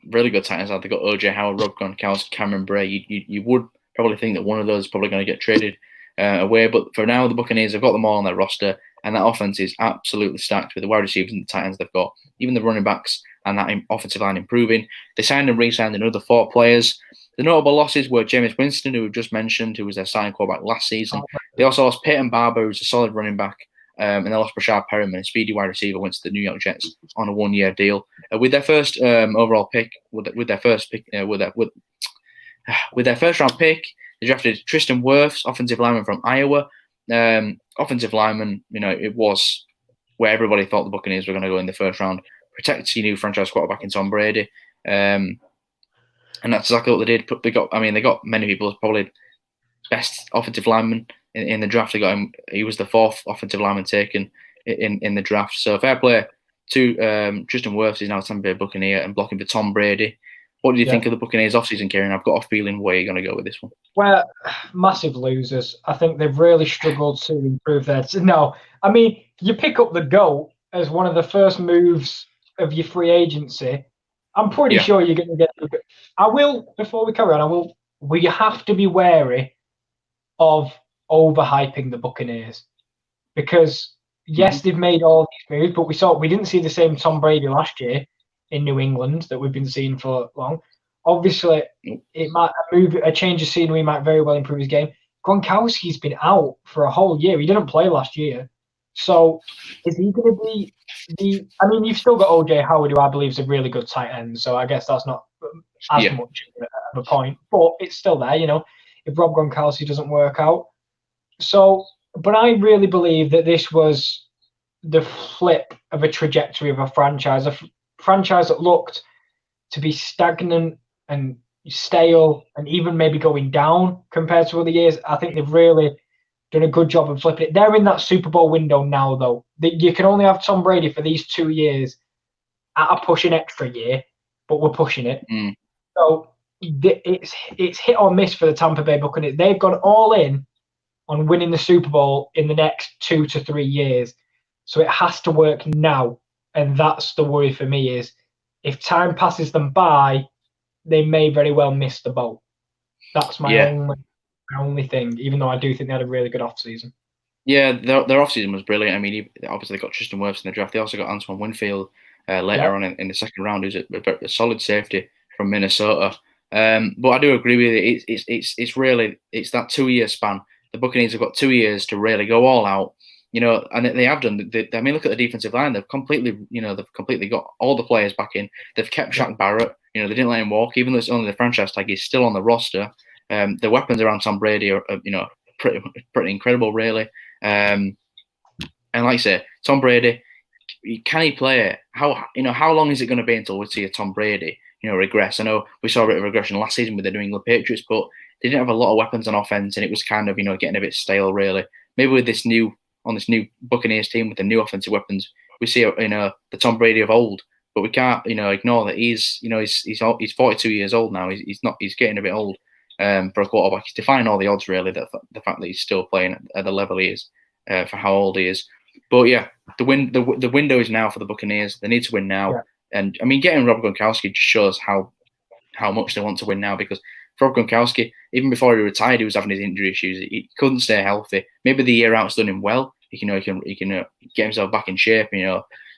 really good tight ends. They've got OJ Howard, Rob Gronkowski, Cameron Bray. You would probably think that one of those is probably going to get traded away. But for now, the Buccaneers have got them all on their roster. And that offense is absolutely stacked with the wide receivers and the tight ends they've got. Even the running backs and that offensive line improving. They signed and re-signed another 4 players. The notable losses were Jameis Winston, who we just mentioned, who was their starting quarterback last season. They also lost Peyton Barber, who's a solid running back. And they lost Brashard Perriman, a speedy wide receiver, went to the New York Jets on a 1 year deal. With their first overall pick, with their first round pick, they drafted Tristan Wirfs, offensive lineman from Iowa. Offensive lineman, it was where everybody thought the Buccaneers were going to go in the first round. Protect your new franchise quarterback in Tom Brady. And that's exactly what they did. They got many people, probably best offensive lineman in the draft. They got him. He was the 4th offensive lineman taken in the draft. So fair play to Tristan Wirfs. He's now a Tampa Bay Buccaneer and blocking for Tom Brady. What do you think of the Buccaneers offseason, Kieran? I've got a feeling where you're going to go with this one. Well, massive losers. I think they've really struggled to improve their... No, I mean, you pick up the GOAT as one of the first moves of your free agency. I'm pretty sure you're going to get... I will, before we carry on, we have to be wary of overhyping the Buccaneers. Because, yes, they've made all these moves, but we didn't see the same Tom Brady last year in New England that we've been seeing for long. Obviously, it might a change of scenery might very well improve his game. Gronkowski's been out for a whole year. He didn't play last year. So is he going to be you've still got OJ Howard, who I believe is a really good tight end. So I guess that's not as much of a point, but it's still there, if Rob Gronkowski doesn't work out. So, but I really believe that this was the flip of a trajectory of a franchise that looked to be stagnant and stale and even maybe going down compared to other years. I think they've really done a good job of flipping it. They're in that Super Bowl window now, though. You can only have Tom Brady for these 2 years at a push an extra year, but we're pushing it. So it's hit or miss for the Tampa Bay Buccaneers. They've gone all in on winning the Super Bowl in the next 2 to 3 years. So it has to work now. And that's the worry for me, is if time passes them by, they may very well miss the boat. That's my only thing, even though I do think they had a really good offseason. Yeah, their offseason was brilliant. I mean, obviously they got Tristan Wirfs in the draft. They also got Antoine Winfield later on in the second round, who's a solid safety from Minnesota. But I do agree with you. It's really that 2 year span. The Buccaneers have got 2 years to really go all out. And they have done. I mean, look at the defensive line. They've completely got all the players back in. They've kept Shaq Barrett. They didn't let him walk, even though it's only the franchise tag. He's still on the roster. The weapons around Tom Brady are pretty incredible, really. And like I say, Tom Brady, can he play it? How long is it going to be until we see a Tom Brady, regress? I know we saw a bit of regression last season with the New England Patriots, but they didn't have a lot of weapons on offense, and it was kind of, getting a bit stale, really. Maybe with this new on this new Buccaneers team with the new offensive weapons. We see, the Tom Brady of old, but we can't, ignore that he's 42 years old now. He's getting a bit old for a quarterback. He's defying all the odds, really. That the fact that he's still playing at the level he is for how old he is. But yeah, the window is now for the Buccaneers. They need to win now, and I mean, getting Rob Gronkowski just shows how much they want to win now, because for Rob Gronkowski, even before he retired, he was having his injury issues. He couldn't stay healthy. Maybe the year out's done him well. He can get himself back in shape.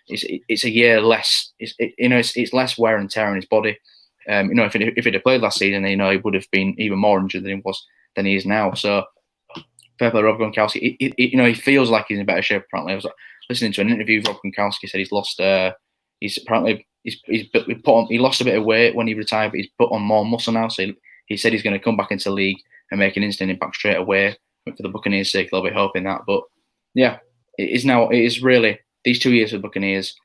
It's a year less. It's less wear and tear on his body. If he'd have played last season, he would have been even more injured than he is now. So, fair play, Rob Gronkowski. He feels like he's in better shape. Apparently, I was listening to an interview. Rob Gronkowski said he's lost. He lost a bit of weight when he retired, but he's put on more muscle now. So he said he's going to come back into the league and make an instant impact straight away. For the Buccaneers' sake, they'll be hoping that. But yeah, it is really these 2 years for the Buccaneers.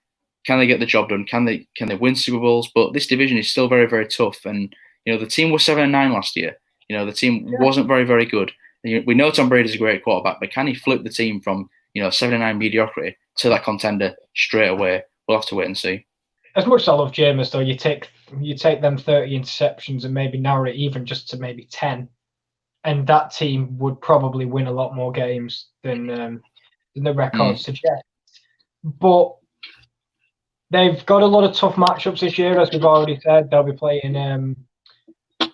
Can they get the job done? Can they win Super Bowls? But this division is still very, very tough. And the team was 7-9 last year. The team wasn't very, very good. And we know Tom Brady's a great quarterback, but can he flip the team from 7-9 mediocrity to that contender straight away? We'll have to wait and see. As much as I love Jameis, though, you take them 30 interceptions and maybe narrow it even just to maybe 10, and that team would probably win a lot more games than the record suggests. But they've got a lot of tough matchups this year, as we've already said. They'll be playing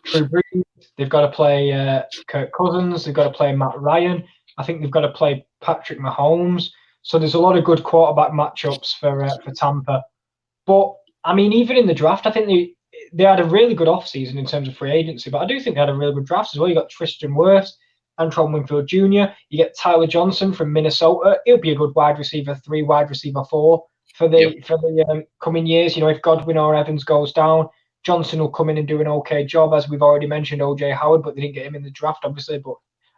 Drew Brees. They've got to play Kirk Cousins. They've got to play Matt Ryan. I think they've got to play Patrick Mahomes. So there's a lot of good quarterback matchups for Tampa. But, I mean, even in the draft, I think they had a really good offseason in terms of free agency, but I do think they had a really good draft as well. You got Tristan Wirfs, Antoine Winfield Jr., you get Tyler Johnson from Minnesota. He'll be a good wide receiver 3, wide receiver 4 for the coming years. If Godwin or Evans goes down, Johnson will come in and do an okay job, as we've already mentioned, OJ Howard, but they didn't get him in the draft, obviously. But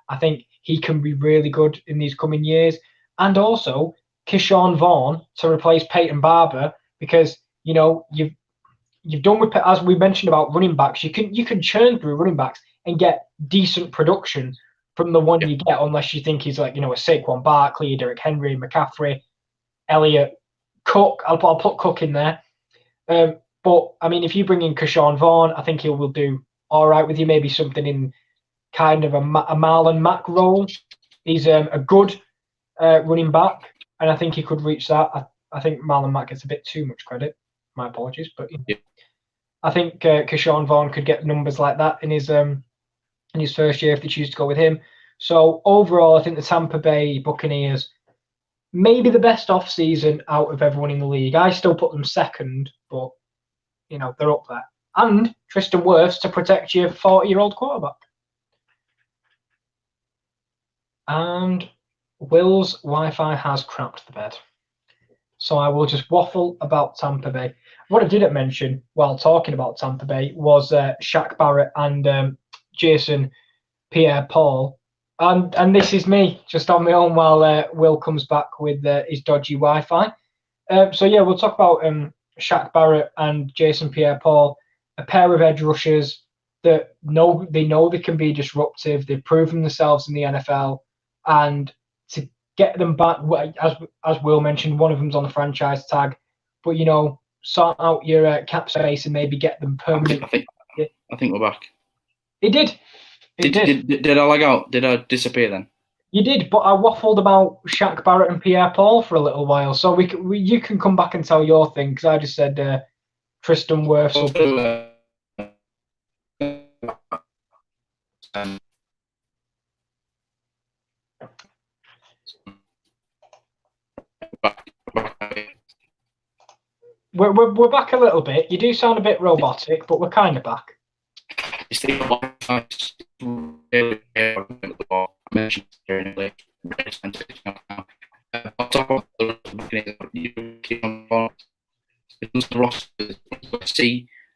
I think he can be really good in these coming years. And also, Keyshawn Vaughn to replace Peyton Barber, because you've done with, as we mentioned about running backs, you can churn through running backs and get decent production from the one you get, unless you think he's like a Saquon Barkley, Derrick Henry, McCaffrey, Elliott, Cook. I'll put Cook in there. But I mean, if you bring in Keyshawn Vaughn, I think he will do all right with you. Maybe something in kind of a Marlon Mack role. He's a good running back, and I think he could reach that. I think Marlon Mack gets a bit too much credit. My apologies, but I think Keyshawn Vaughn could get numbers like that in his first year if they choose to go with him. So overall, I think the Tampa Bay Buccaneers maybe the best off season out of everyone in the league. I still put them second, but they're up there. And Tristan Wirfs to protect your 40-year-old quarterback. And Will's Wi-Fi has crapped the bed. So I will just waffle about Tampa Bay. What I didn't mention while talking about Tampa Bay was Shaq Barrett and Jason Pierre-Paul. And this is me, just on my own while Will comes back with his dodgy Wi-Fi. We'll talk about Shaq Barrett and Jason Pierre-Paul, a pair of edge rushers that know they can be disruptive. They've proven themselves in the NFL, and to get them back, as Will mentioned, one of them's on the franchise tag, but sort out your cap space and maybe get them permanent. I think we're back. It did. Did I lag out? Did I disappear then? You did, but I waffled about Shaq Barrett and Pierre-Paul for a little while, so you can come back and tell your thing, because I just said Tristan Wirfs. We're back a little bit. You do sound a bit robotic, but we're kind of back.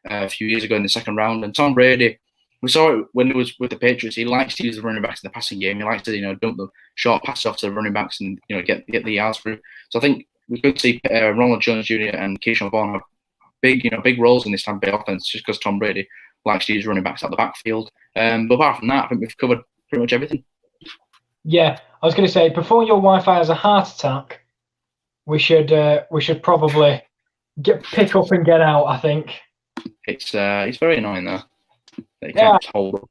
A few years ago in the second round, and Tom Brady, we saw it when he was with the Patriots. He likes to use the running backs in the passing game. He likes to dump the short passes off to the running backs and get the yards through. So I think we could see Ronald Jones Jr. and Keyshawn Vaughn have big roles in this Tampa Bay offense, just because Tom Brady likes to use running backs out the backfield. But apart from that, I think we've covered pretty much everything. Yeah, I was going to say, before your Wi-Fi has a heart attack, we should probably pick up and get out, I think. It's very annoying though. That you Yeah, can't hold up.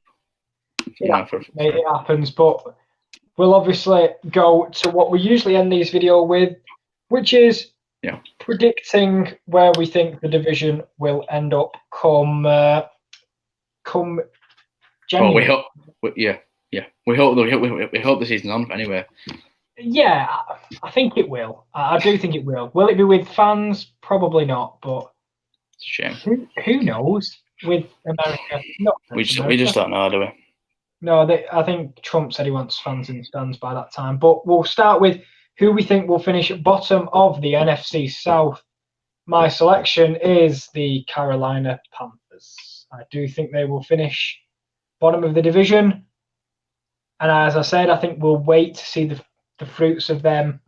it happens, but we'll obviously go to what we usually end these videos with, which is predicting where we think the division will end up come January. Well, we hope the season's on anyway. Yeah, I think it will. I do think it will. Will it be with fans? Probably not, but it's a shame. Who knows with America? We just don't know, do we? No, I think Trump said he wants fans in the stands by that time. But we'll start with who we think will finish bottom of the NFC South. My selection is the Carolina Panthers. I do think they will finish bottom of the division. And as I said, I think we'll wait to see the fruits of them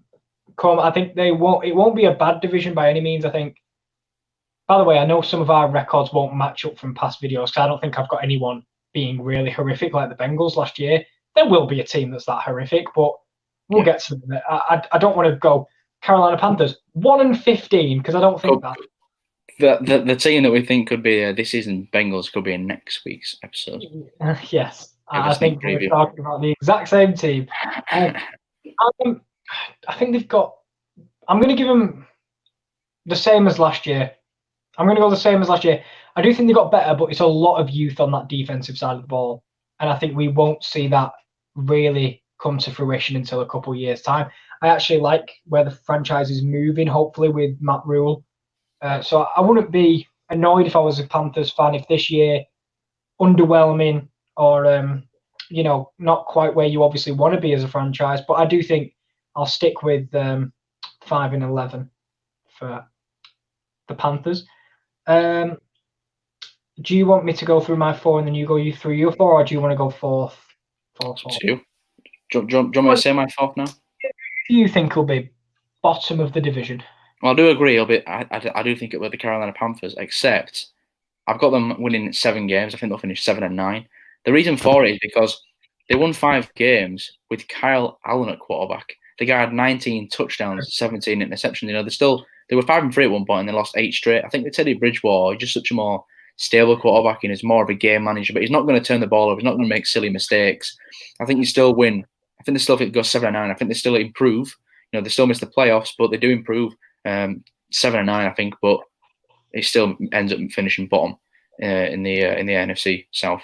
come. I think it won't be a bad division by any means. I think, by the way, I know some of our records won't match up from past videos because I don't think I've got anyone being really horrific like the Bengals last year. There will be a team that's that horrific, but we'll get to them. I don't want to go Carolina Panthers 1-15 because I don't think that. The team that we think could be this season Bengals could be in next week's episode. Yes, I think we're talking about the exact same team. I think they've got. I'm going to give them the same as last year. I'm going to go the same as last year. I do think they got better, but it's a lot of youth on that defensive side of the ball, and I think we won't see that really come to fruition until a couple of years' time. I actually like where the franchise is moving, hopefully with Matt Rule. So I wouldn't be annoyed if I was a Panthers fan if this year underwhelming or not quite where you obviously want to be as a franchise. But I do think I'll stick with 5-11 for the Panthers. Do you want me to go through my 4 and then you go 3 or 4, or do you want to go 4? 4. Do you want me to say my 4 now? Do you think will be bottom of the division? Well, I do agree. I do think it will be the Carolina Panthers, except I've got them winning 7 games. I think they'll finish 7-9. The reason for it is because they won 5 games with Kyle Allen at quarterback. The guy had 19 touchdowns, 17 interceptions. They were 5-3 at one point and they lost 8 straight. I think with Teddy Bridgewater, he's just such a more stable quarterback and is more of a game manager, but he's not going to turn the ball over. He's not going to make silly mistakes. I think you still win. I think they still go 7-9. I think they still improve. They still miss the playoffs, but they do improve 7-9. I think, but it still ends up finishing bottom in the NFC South.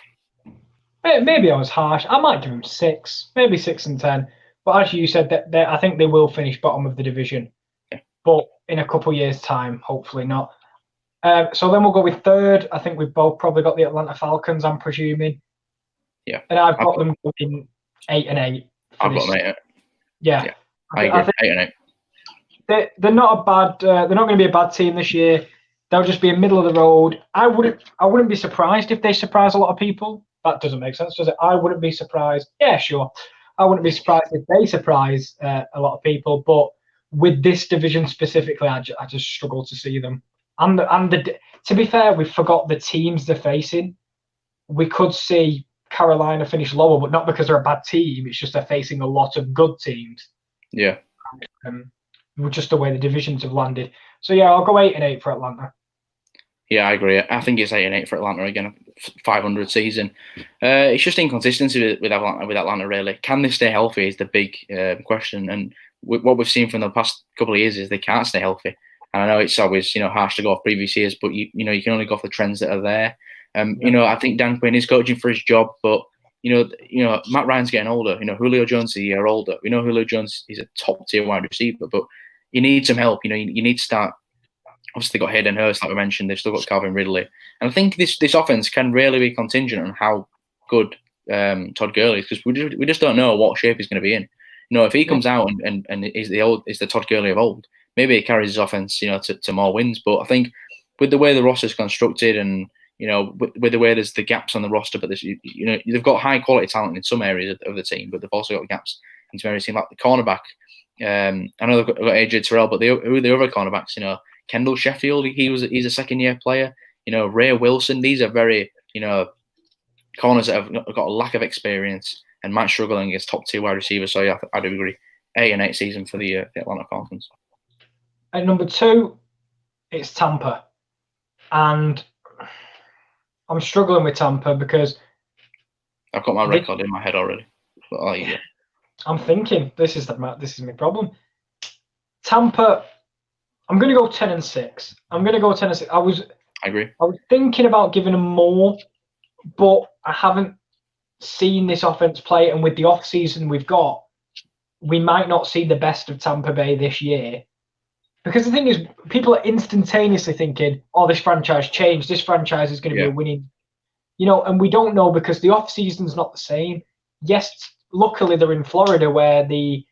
Maybe I was harsh. I might give them 6, maybe 6-10. But as you said, I think they will finish bottom of the division. Yeah. But in a couple of years' time, hopefully not. So then we'll go with 3rd. I think we've both probably got the Atlanta Falcons, I'm presuming. Yeah. And I've got them going 8-8. I've got them 8. Yeah. I agree. 8-8. They're not a bad. They're not going to be a bad team this year. They'll just be a middle of the road. I wouldn't be surprised if they surprise a lot of people. That doesn't make sense, does it? I wouldn't be surprised. Yeah, sure. I wouldn't be surprised if they surprise a lot of people. But with this division specifically, I just struggle to see them. And to be fair, we forgot the teams they're facing. We could see Carolina finish lower, but not because they're a bad team. It's just they're facing a lot of good teams. Yeah. Just the way the divisions have landed. So yeah, I'll go 8-8 for Atlanta. Yeah, I agree. I think it's 8-8 for Atlanta again. 500 season. It's just inconsistency with Atlanta. Really, can they stay healthy? Is the big question. And what we've seen from the past couple of years is they can't stay healthy. And I know it's always harsh to go off previous years, but you can only go off the trends that are there. I think Dan Quinn is coaching for his job, but Matt Ryan's getting older. Julio Jones is a year older. We know Julio Jones is a top tier wide receiver, but you need some help. You need to start. Obviously, they got Hayden Hurst, like we mentioned. They've still got Calvin Ridley, and I think this offense can really be contingent on how good Todd Gurley is, because we just don't know what shape he's going to be in. If he comes out and is the Todd Gurley of old, maybe he carries his offense, to more wins. But I think with the way the roster's constructed and with the way there's the gaps on the roster, but they've got high quality talent in some areas of the team, but they've also got gaps in some areas. Like the cornerback, I know they've got AJ Terrell, but who are the other cornerbacks? Kendall Sheffield, he's a second year player. Ray Wilson. These are very corners that have got a lack of experience. and might struggle against top 2 wide receivers. So yeah, I do agree. 8-8 season for the Atlanta Falcons. At number 2, it's Tampa, and I'm struggling with Tampa because I've got my record in my head already. But I'll let you go. I'm thinking this is my problem. Tampa, I'm going to go 10-6. I'm going to go 10-6. I agree. I was thinking about giving them more, but I haven't seen this offense play, and with the off season we've got, we might not see the best of Tampa Bay this year. Because the thing is, people are instantaneously thinking, "Oh, this franchise changed. This franchise is going to be a winning," and we don't know because the off season's not the same. Yes, luckily they're in Florida where they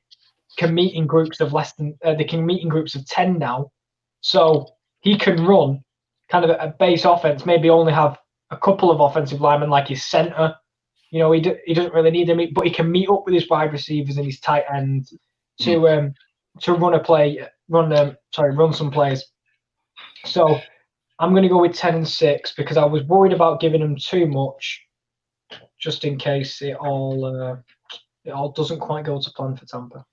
can meet in groups of they can meet in groups of 10 now, so he can run kind of a base offense. Maybe only have a couple of offensive linemen like his center. He doesn't really need them, but he can meet up with his wide receivers and his tight ends to run some plays. So I'm going to go with 10-6 because I was worried about giving him too much, just in case it all doesn't quite go to plan for Tampa.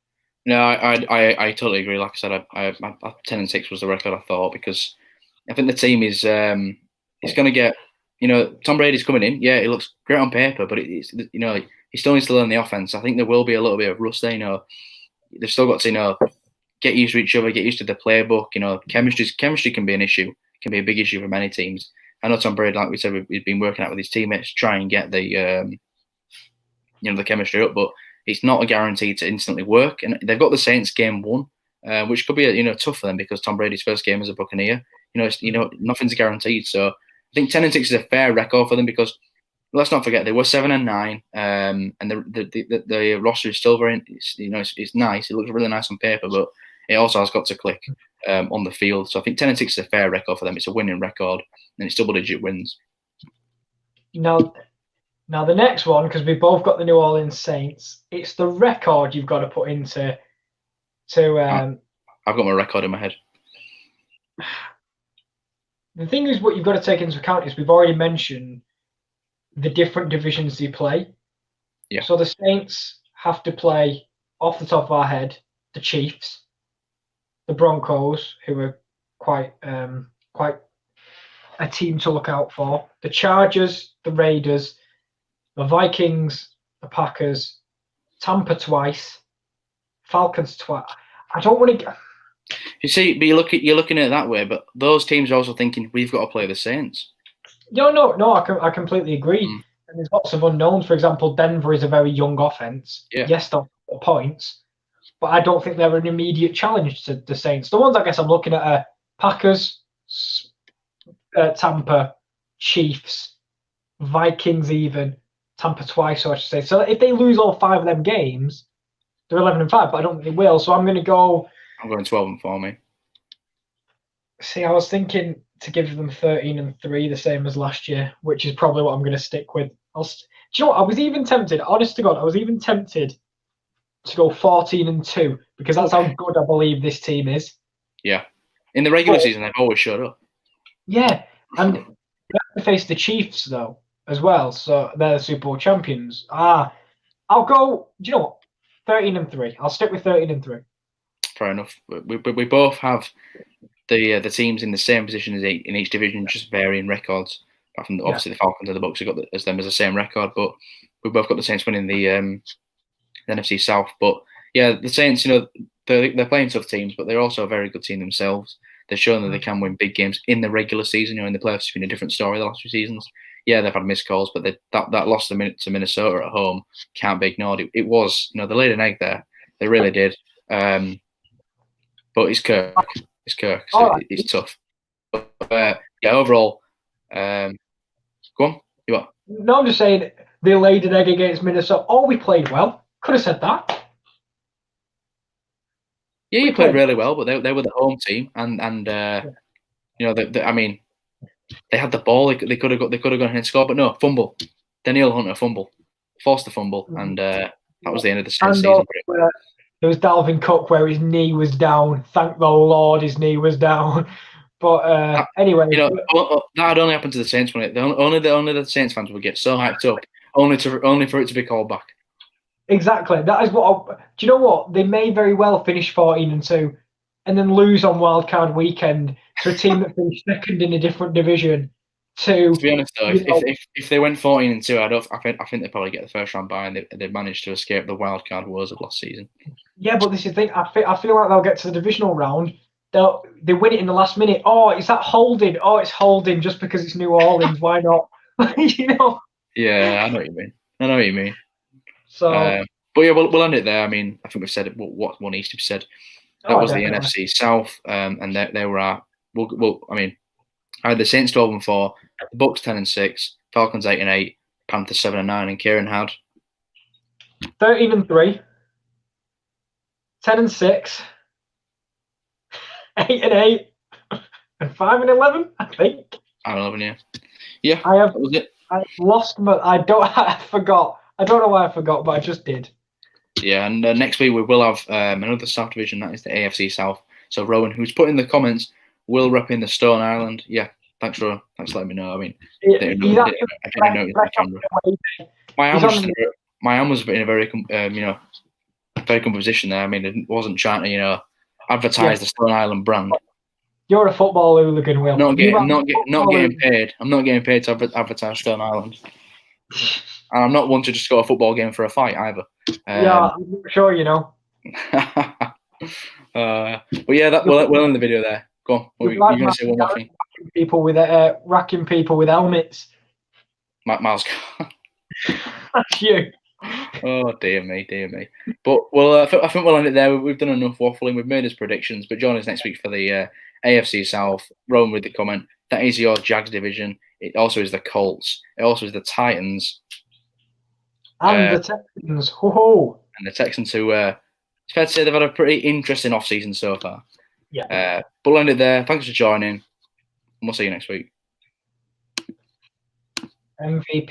No, I totally agree. Like I said, I 10-6 was the record I thought, because I think the team is going to get. Tom Brady's coming in. Yeah, it looks great on paper, but he still needs to learn the offense. I think there will be a little bit of rust there. They've still got to get used to each other, get used to the playbook. Chemistry can be an issue. It can be a big issue for many teams. I know Tom Brady, like we said, we've been working out with his teammates to try and get the the chemistry up, but it's not a guarantee to instantly work. And they've got the Saints game 1, which could be tough for them because Tom Brady's first game as a Buccaneer. Nothing's guaranteed. So I think 10-6 is a fair record for them because let's not forget they were 7-9, and the roster is still very it's nice. It looks really nice on paper, but it also has got to click on the field. So I think 10-6 is a fair record for them. It's a winning record, and it's double-digit wins. Now the next one, because we both got the New Orleans Saints, it's the record you've got to put into. I've got my record in my head. The thing is, what you've got to take into account is we've already mentioned the different divisions they play. Yeah. So the Saints have to play, off the top of our head, the Chiefs, the Broncos, who are quite a team to look out for, the Chargers, the Raiders, the Vikings, the Packers, Tampa twice, Falcons twice. I don't want to. You see, but you're looking at it that way, but those teams are also thinking we've got to play the Saints. No, I completely agree. And there's lots of unknowns. For example, Denver is a very young offense. Yeah. Yes, they'll get points, but I don't think they're an immediate challenge to the Saints. The ones I guess I'm looking at are Packers, Tampa, Chiefs, Vikings, even Tampa twice, so I should say. So if they lose all 5 of them games, they're 11-5, but I don't think they will. So I'm going to go. I'm going 12-4, mate. See, I was thinking to give them 13-3, the same as last year, which is probably what I'm going to stick with. Do you know what? I was even tempted, honest to God, to go 14-2 because that's how good I believe this team is. Yeah. In the regular season, they've always showed up. Yeah. And we have to face the Chiefs, though, as well. So they're the Super Bowl champions. I'll go, do you know what? 13-3. I'll stick with 13-3. Fair enough. We both have the teams in the same position in each division, just varying records. Obviously, the Falcons and the Bucs have got them as the same record, but we both got the Saints winning the NFC South. But yeah, the Saints, they're playing tough teams, but they're also a very good team themselves. They've shown that they can win big games in the regular season. In the playoffs, it's been a different story the last few seasons. Yeah, they've had missed calls, but that loss to Minnesota at home can't be ignored. It was, they laid an egg there. They really did. But it's Kirk. So it's tough. But yeah, overall, go on. You what? No, I'm just saying they laid an egg against Minnesota. Oh, we played well. Could have said that. Yeah, you played really well, but they were the home team, and I mean, they had the ball. They could have gone and scored, but no, fumble. Danielle Hunter fumble, forced the fumble, and that was the end of the season. There was Dalvin Cook where his knee was down. Thank the Lord, his knee was down. But anyway, that only happened to the Saints. Only the Saints fans would get so hyped up, only for it to be called back. Exactly. That is what. Do you know what? They may very well finish 14-2, and then lose on wildcard weekend to a team that finished second in a different division. To be honest, though, You know, if they went 14-2, I think they probably get the first round bye, and they managed to escape the wild card woes of last season. yeah, but this is the thing. I feel like they'll get to the divisional round. They win it in the last minute. Oh, is that holding? Oh, it's holding just because it's New Orleans. Why not? You know. Yeah, I know what you mean. So, but yeah, we'll end it there. I mean, I think we've said what needs to be said. That was definitely. the NFC South, and they were our. I mean, I had the Saints 12-4, the Bucks 10-6, Falcons 8-8, Panthers 7-9, and Kieran had 13-3, 10-6, 8-8, and 5-11. I think. 11, yeah. Yeah, that was it. I lost, but I forgot. I don't know why I forgot, but I just did. Yeah, and next week we will have another South division. That is the AFC South. So Rowan, who's put in the comments, will rep in the Stone Island. Yeah, thanks for letting me know. I mean, I didn't notice the camera. Miami was in a very very good position there. I mean, it wasn't trying to advertise the Stone Island brand. You're a football hooligan, Will. Not getting paid. I'm not getting paid to advertise Stone Island. And I'm not one to just go to a football game for a fight either. Yeah, I'm sure you know. But yeah, we'll end the video there. Go on. You're going to say one more thing. Racking people with helmets. Miles. That's you. Oh dear me. But I think we'll end it there. We've done enough waffling. We've made his predictions. But join us next week for the AFC South. Rowan with the comment. That is your Jags division. It also is the Colts. It also is the Titans. And the Texans. Ho-ho. And the Texans, who it's fair to say they've had a pretty interesting off-season so far. Yeah. But we'll end it there. Thanks for joining. And we'll see you next week. MVP.